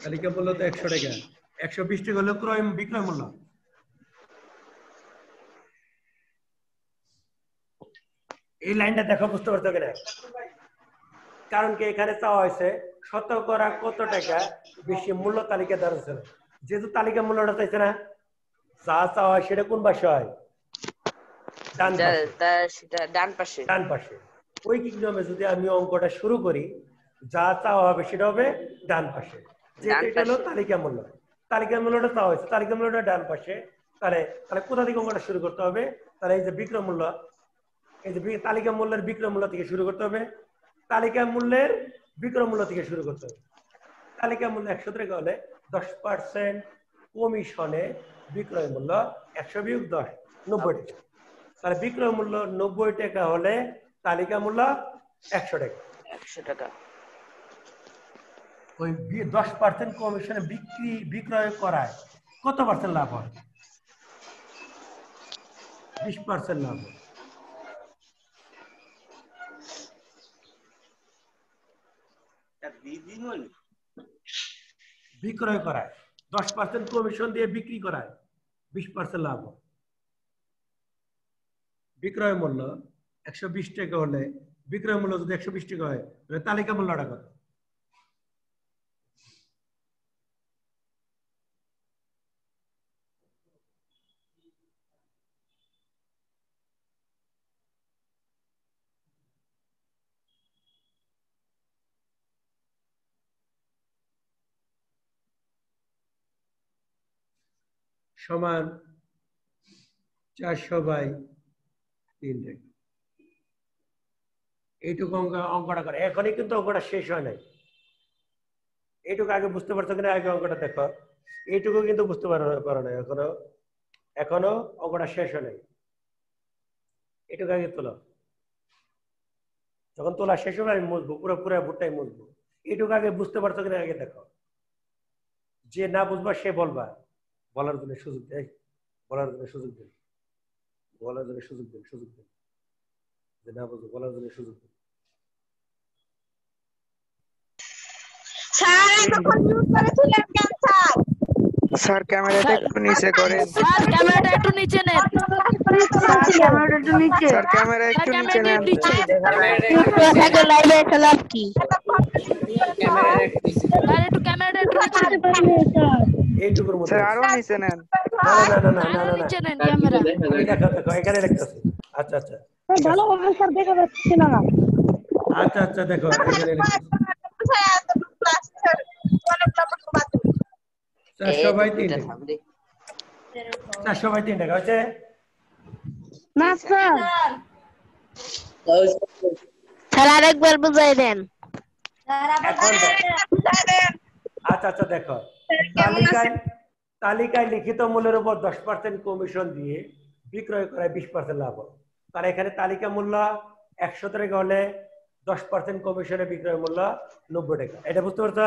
তালিকা মূল্য তো 100 টাকা। 120 টাকা হলো ক্রয় বিক্রয় মূল্য। এই লাইনটা দেখো, বুঝতে পারছো কিনা? কারণ কি এখানে চাওয়া হয়েছে শতকরা কত টাকা বেশি মূল্য তালিকা দাঁড়াচ্ছে না, যেহেতু তালিকা মূল্যটা চাইছে না, যা চাওয়া হয় সেটা কোন পাশে হয়? ডান পাশে। সেটা ডান পাশে। ডান পাশে। ঐকিক নিয়মে যদি আমি অঙ্কটা শুরু করি, যা চাওয়া হবে সেটা হবে ডান পাশে, যেহেতু এটা হলো তালিকা মূল্য। তালিকা মূল্যটা চাওয়া হয়েছে, তালিকা মূল্যটা ডান পাশে। তাহলে তাহলে কোথা থেকে অঙ্কটা শুরু করতে হবে? তাহলে এই যে বিক্রয় মূল্য, এই যে তালিকা মূল্যের বিক্রয় মূল্য থেকে শুরু করতে হবে। তালিকা মূল্যের বিক্রয় মূল্য থেকে শুরু করতে হবে। তালিকা মূল্য 100 টাকা হলে 10% কমিশনে বিক্রয় মূল্য 100 বিয়োগ 10, 90 টাকা। তাহলে বিক্রয় মূল্য 90 টাকা হলে তালিকা মূল্য 100 টাকা। 100 টাকা। ওই 10% কমিশনে বিক্রয় করায় কত পার্সেন্ট লাভ হয়? 20% লাভ হয়। বিক্রয় করায় 10% কমিশন দিয়ে বিক্রি করায় 20% লাভ হয়। বিক্রয় মূল্য 120 টাকা হলে, বিক্রয় মূল্য যদি 120 টাকা হয় তাহলে তালিকা মূল্যটা কত? সমান 400/3 টাকা। এইটুকু অঙ্কটা করে। এখনই কিন্তু অঙ্কটা শেষ হয় নাই। এইটুকু আগে বুঝতে পারছো কিনা? আগে অঙ্কটা দেখো। এইটুকু কিন্তু বুঝতে পারো না এখনো। এখনো অঙ্কটা শেষ হয় নাই। এইটুকু আগে তোলো। যখন তোলা শেষ হবে আমি মুছবো, পুরো ভুট্টাই মুছবো। এইটুকু আগে বুঝতে পারছো কিনা আগে দেখো। যে না বুঝবা সে বলবা, বলার জন্য সুযোগ দেয়, বলার জন্য সুযোগ দেন, বলার জন্য সুযোগ দেন, সুযোগ দেন। যে না বুঝবো বলার জন্য সুযোগ দেন। স্যার এতক্ষণ মিউট করে ছিলেন কেন স্যার? স্যার ক্যামেরাটা একটু নিচে করেন। স্যার ক্যামেরাটা একটু নিচে নেন। স্যার ক্যামেরাটা একটু নিচে। স্যার ক্যামেরা একটু নিচে নেন। থাকে লাইভে খেলার কি? স্যার একটু ক্যামেরাটা একটু নিচে নেন। এইটুকুর মধ্যে স্যার আরো নিচে নেন। আরো নিচে নেন ক্যামেরা। দেখো দেখো এখানে লিখতেছি। আচ্ছা আচ্ছা ভালোভাবে স্যার দেখা যাচ্ছে না। আচ্ছা আচ্ছা দেখো এখানে লিখতেছি। 400/3 টাকা। 400/3 টাকা হচ্ছে না স্যার। স্যার আরেকবার বুঝাই দেন। আচ্ছা আচ্ছা দেখো, তালিকায় লিখিত মূল্যের উপর 10% কমিশন দিয়ে বিক্রয় করায় 20% লাভ হয়। তার এখানে তালিকা মূল্য 100 টাকা হলে 10% কমিশনে বিক্রয় মূল্য 90 টাকা। এটা বুঝতে পারছো?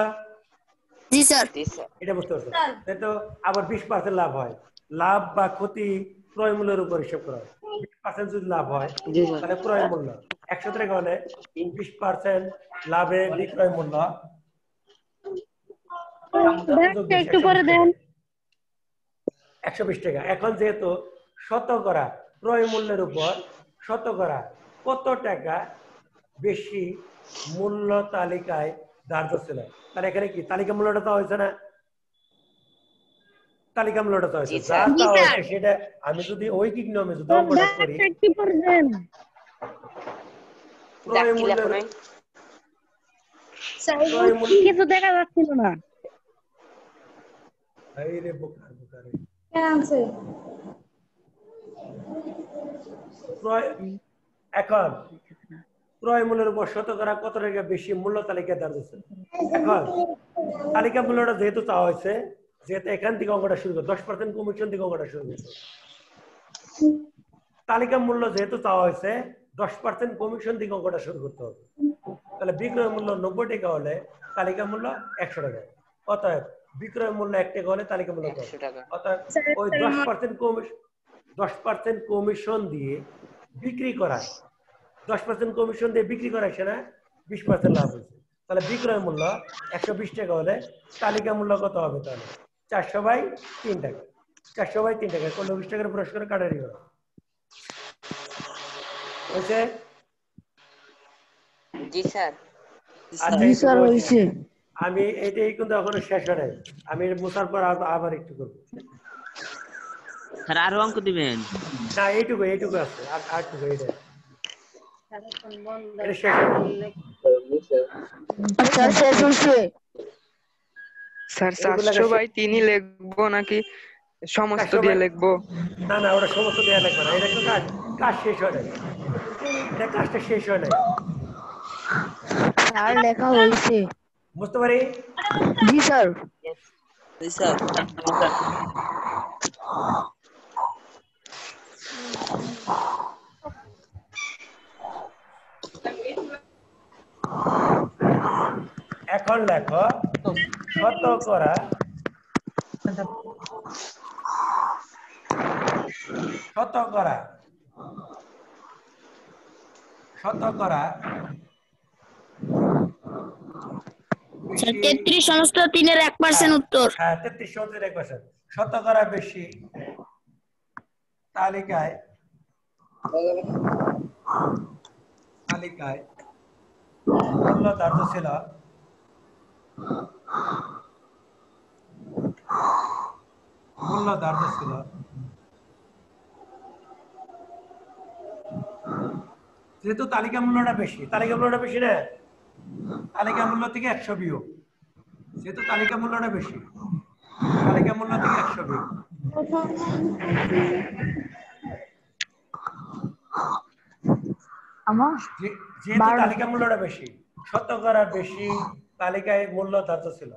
জি স্যার। এটা বুঝতে পারছো? তাই তো আবার 20% লাভ হয়। লাভ বা ক্ষতি ক্রয় মূল্যের উপর হিসাব করা হয়। 20% যদি লাভ হয় তাহলে ক্রয় মূল্য 100 টাকা হলে 20% লাভে বিক্রয় মূল্য একটু পরে দেন। 120 টাকা। এখন যেহেতু শতকরা ক্রয় মূল্যের উপর শতকরা কত টাকা বেশি মূল্য তালিকায় ধার্য ছিল, তাহলে এখানে কি তালিকা মূল্যটা তো হয়েছে না? তালিকা মূল্যটা তো হয়েছে, যা তা হয়েছে সেটা আমি যদি ঐকিক নিয়মে যদি অঙ্কটা করি, একটু পরে দেন। ক্রয় মূল্যের কিছু দেখা যাচ্ছিল না। এই রে বোকার বোকারে। এখন ক্রয় মূল্যের উপর শতকরা কত টাকা বেশি মূল্য তালিকায় ধার্য ছিল। এখন তালিকা মূল্যটা যেহেতু চাওয়া হয়েছে, যেহেতু এখান থেকে অঙ্কটা শুরু করে 10% কমিশন থেকে অঙ্কটা শুরু করছে। তালিকা মূল্য যেহেতু চাওয়া হয়েছে 10% কমিশন থেকে অঙ্কটা শুরু করতে হবে। তাহলে বিক্রয় মূল্য 90 টাকা হলে তালিকা মূল্য 100 টাকা। অতএব বিক্রয় মূল্য 1 টাকা হলে তালিকা মূল্য 100 টাকা। অতএব ওই 10% কমিশন দিয়ে বিক্রি করায়, 10% কমিশন দিয়ে বিক্রি করায় সেটা 20% লাভ হয়েছে। তাহলে বিক্রয় মূল্য 120 টাকা হলে তালিকা মূল্য কত হবে? তাহলে 400/3 টাকা, 400/3 টাকা করলে 20 টাকার পুরস্কার কাটারি হবে। হয়েছে? জি স্যার। আচ্ছা, জি স্যার হইছে। আমি এটাই কিন্তু এখনো শেষ হয় নাই, আমি মুছার পর আবার একটু করবো। স্যার আরো অঙ্ক দিবেন? না, এইটুকু আছে, আর আরটুকু এটা শেষ হয় নাই। স্যার শেষ হইছে। স্যার এগুলা 400/3 লিখবো নাকি সমস্ত 400 দিয়ে লিখবো? না, ওটা সমস্ত দেওয়া লাগবে না, এটা কিন্তু কাজ শেষ হয় নাই, এটা কাজটা শেষ হয় নাই। স্যার লেখা হইছে। বুঝতে পারি? জি স্যার। জি স্যার। এখন লেখো শতকরা স্যার 33 সমস্ত 3-এর 1% উত্তর। হ্যাঁ, 33% শতকরা বেশি তালিকায় মূল্য ধার্য ছিল যেহেতু তালিকা মূল্যটা বেশি না, তালিকা মূল্য থেকে 100 বিয়োগ, যেহেতু তালিকা মূল্যটা বেশি, তালিকা মূল্য থেকে 100 বিয়োগ। যেহেতু তালিকা মূল্যটা বেশি, শতকরা বেশি তালিকায় মূল্য ধার্য ছিল,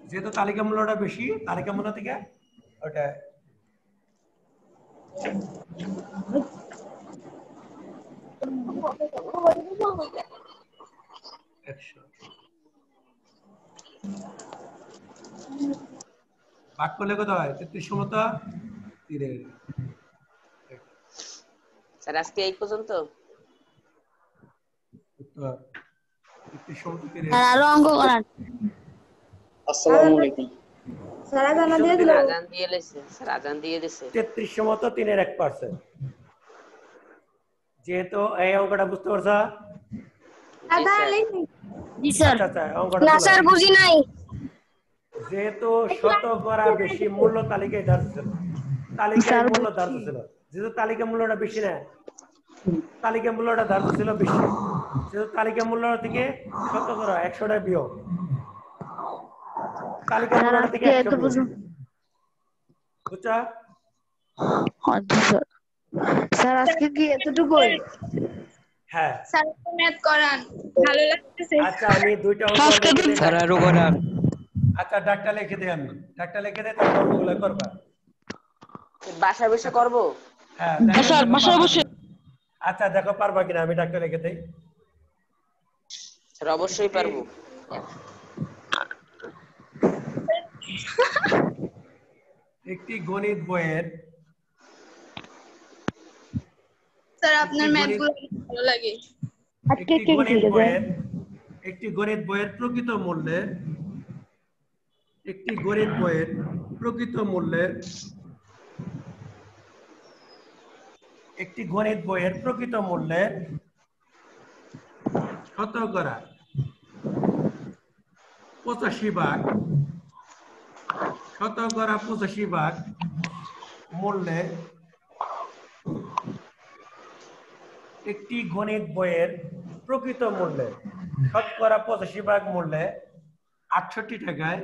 যেহেতু তালিকা মূল্যটা বেশি, তালিকা মূল্য থেকে ওটা ভাগ করলে কত হয়? 33 স্যার আজকে এই পর্যন্ত। স্যার আরো অঙ্ক করান। আসসালামু আলাইকুম। আজান দিয়ে লেছে স্যার, আজান দিয়ে দিছে। 33 3-এর 1%। যেহেতু এই অঙ্কটা বুঝতে পারছো? জি স্যার। আচ্ছা, অঙ্কটা না তোলো। স্যার বুঝি নাই। যেহেতু শতকরা বেশি মূল্য তালিকায় ধার্য ছিল, যেহেতু তালিকা মূল্যটা বেশি না, তালিকা মূল্যটা ধার্য ছিল বেশি, যেহেতু তালিকা মূল্য থেকে শতকরা 100টা বিয়োগ, তালিকা মূল্যটা থেকে 100 বিয়োগ। বুঝছো? স্যার আজকে কি এতটুকুই? হ্যাঁ। স্যার ম্যাথ করান, ভালো লাগতেছে। আচ্ছা, আমি দুইটা অঙ্ক লিখে দিই। স্যার আরো করান। আচ্ছা, ডাকটা লিখে দিই, তারপর অঙ্কগুলো করবা। বাসা বসে করবো? হ্যাঁ, স্যার বাসায় বসে। আচ্ছা, দেখো পারবা কিনা, আমি ডাকটা লিখে দিই। স্যার অবশ্যই পারবো। একটি গণিত বইয়ের স্যার আপনার ম্যাথগুলো ভালো লাগে। একটি গণিত বইয়ের প্রকৃত মূল্যের শতকরা 85% মূল্যে একটি গণিত বইয়ের প্রকৃত মূল্যে শতকরা 85% মূল্যে 68 টাকায়।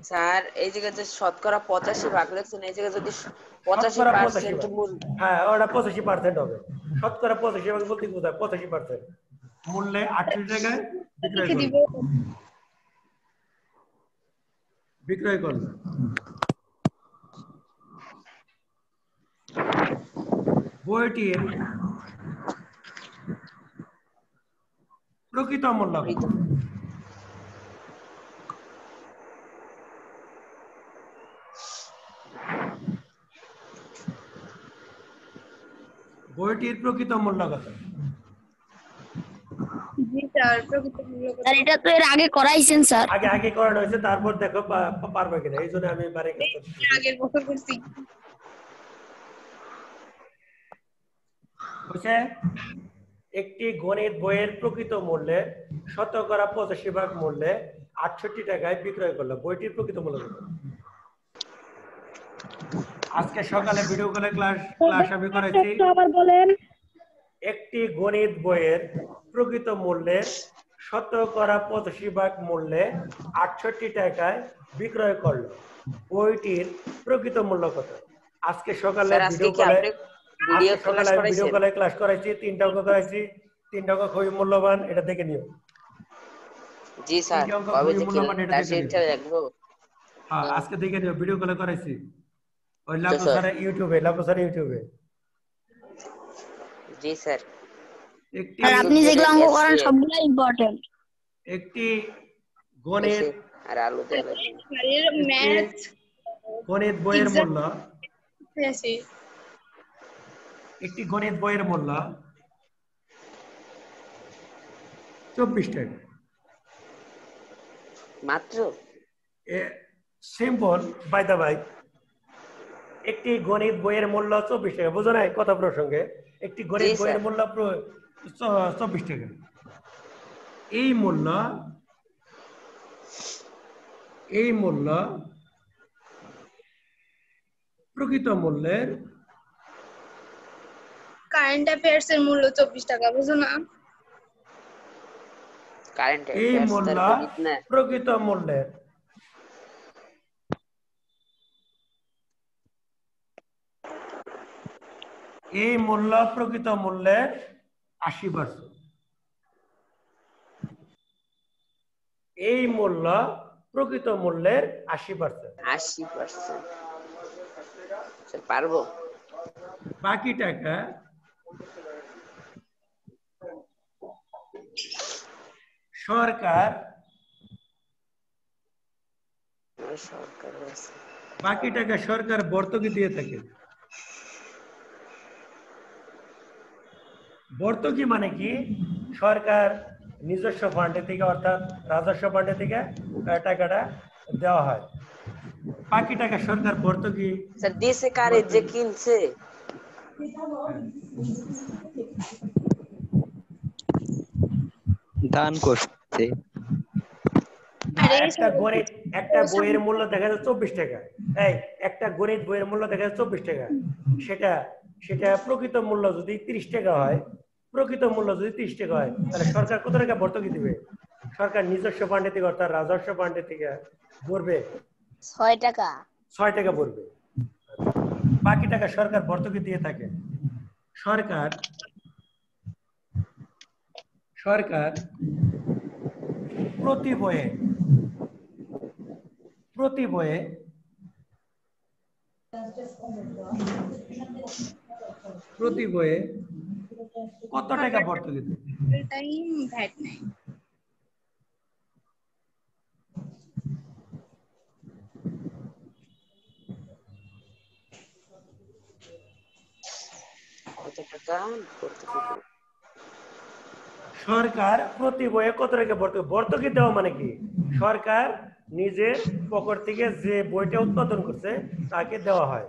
স্যার এই জায়গায় যে শতকরা 85 লিখছেন, এই জায়গায় যদি 85% মূল্য, হ্যাঁ, ওটা 85% হবে। শতকরা 85% বলতে কি বোঝায়? 85% মূল্যে 68 টাকায় বিক্রয় করবে। বইটির প্রকৃত মূল্য বইটির প্রকৃত মূল্য কত? জি স্যার প্রকৃত মূল্য কত? স্যার এটা তো এর আগে করাইছেন স্যার। আগে করানো হয়েছে, তারপর দেখো পারবে কিনা, এই জন্য আমি বারে আগের বছর করছি। বুঝছে? একটি গণিত বইয়ের প্রকৃত মূল্যে 85% মূল্যে 68 টাকায় বিক্রয় করলো। বইটির প্রকৃত মূল্য কত? আজকে সকালে ভিডিও কলে ক্লাস আমি করেছি। আবার বলেন। একটি গণিত বইয়ের প্রকৃত মূল্যের 85% মূল্যে 68 টাকায় বিক্রয় করলো। বইটির প্রকৃত মূল্য কত? আজকে সকালে স্যার আজকে কি আপনি ভিডিও ক্লাস ভিডিও করাইছেন? কলে ক্লাস করাইছি, 3টা অঙ্ক করাইছি। 3টা অঙ্ক খুবই মূল্যবান, এটা দেখে নিও। জি স্যার, 3টা অঙ্ক কবে খুবই থেকে মূল্যবান, এটা দেখে ক্লাসে নিও। দেখবো? হ্যাঁ, আজকে দেখে নিও, ভিডিও কলে করাইছি। ওই আচ্ছা, লাভু স্যার। স্যার ইউটিউবে। জি স্যার। একটি স্যার আপনি যেগুলো অঙ্ক করেন সবগুলো ইম্পর্টেন্ট। একটি গণিত আর আলু দিয়ে স্যারের ম্যাথ গণিত বইয়ের মূল্য, আছে। একটি গণিত বইয়ের মূল্য 24 টাকা। মাত্র সিম্পল বাই দা বাই। একটি গণিত বইয়ের মূল্য 24 টাকা। বুঝো নাই কথা প্রসঙ্গে? একটি গণিত জি, বইয়ের স্যার। মূল্য 24 টাকা। এই মূল্য প্রকৃত মূল্যের কারেন্ট অ্যাফেয়ার্স এর মূল্য 24 টাকা, বুঝো না? কারেন্ট এই মূল্য প্রকৃত মূল্যের এই মূল্য প্রকৃত মূল্যের 80%। এই মূল্য প্রকৃত মূল্যের 80%। 80%। স্যার পারবো? বাকি টাকা সরকার ভর্তুকি দিয়ে থাকে। ভর্তুকি মানে কি? সরকার নিজস্ব ফান্ডে থেকে, অর্থাৎ রাজস্ব ফান্ডে থেকে টাকাটা দেওয়া হয়। বাকি টাকা সরকার ভর্তুকি স্যার দিয়েছে কারে যে কিনছে? দান করছে। একটা বইয়ের মূল্য দেখা যায় 24 টাকা। একটা গণিত বইয়ের মূল্য দেখা যায় 24 টাকা। সেটা প্রকৃত মূল্য যদি 30 টাকা হয়, তাহলে সরকার কত টাকা ভর্তুকি দিবে? সরকার নিজস্ব ফান্ডে থেকে, অর্থাৎ রাজস্ব ফান্ডে থেকে ভরবে 6 টাকা। 6 টাকা ভরবে। বাকি টাকা সরকার ভর্তুকি দিয়ে থাকে। সরকার প্রতি বইয়ে কত টাকা ভর্তুকি দেবে? টাইম ভ্যাট নাই। কত টাকা ভর্তুকি দেবে? সরকার প্রতি বইয়ে কত টাকা ভর্তুকি দেওয়া মানে কি? সরকার নিজের পকেট থেকে যে বইটা উৎপাদন করছে তাকে দেওয়া হয়।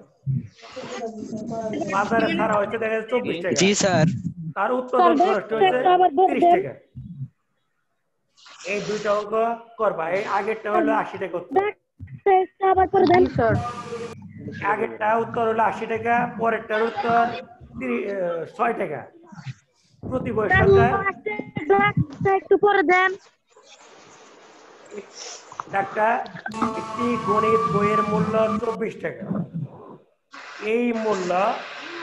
বাজারে ছাড়া হয়েছে দেখা যাচ্ছে 24 টাকা। জি স্যার। তার উৎপাদন খরচ হয়েছে 30 টাকা। এই দুইটা অঙ্ক করবা। এই আগেরটা হলো 80 টাকা উত্তর। আগেরটা উত্তর হলো 80 টাকা, পরেরটার উত্তর 6 টাকা। প্রতি বই সরকার একটু পরে দেন। একটি গণিত বইয়ের মূল্য 24 টাকা। এই মূল্য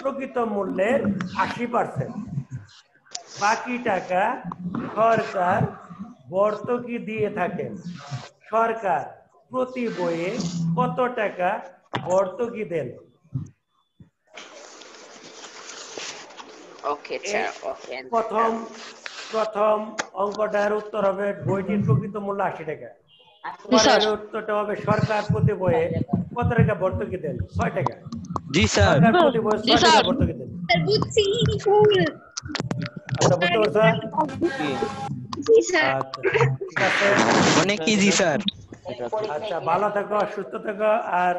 প্রকৃত মূল্যের 80%। বাকি টাকা সরকার ভর্তুকি দিয়ে থাকেন। সরকার প্রতি বইয়ে কত টাকা ভর্তুকি দেন? ওকে স্যার, ওকে। প্রথম অঙ্কটার উত্তর হবে বইটির প্রকৃত মূল্য 80 টাকা। পরের উত্তরটা হবে সরকার প্রতি বইয়ে কত টাকা ভর্তুকি দেন? 6 টাকা। জি স্যার। সরকার প্রতি বইয়ে 6 টাকা ভর্তুকি দেন। বুঝছি ফুল। আচ্ছা বুঝতে পারছো? জি স্যার। আচ্ছা ঠিক আছে। অনেক ইজি স্যার। আচ্ছা ভালো থাকো, সুস্থ থাকো, আর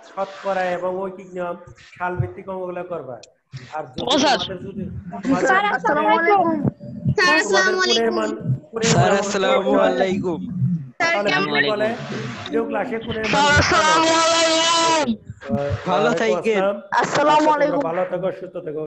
শতকরা এবং ঐকিক নিয়ম সাল ভিত্তিক অঙ্কগুলো করবা। আর যদি তোমাদের যদি স্যার আসসালামু আলাইকুম। স্যার আসসালামু আলাইকুম। স্যার আসসালামু আলাইকুম। স্যার তাহলে কেমন ভিডিও কলে ভিডিও ক্লাসে কোণের মান আসসালামু আলাইকুম। ভালো থাকেন। আসসালামু আলাইকুম। ভালো থাকো, সুস্থ থাকো।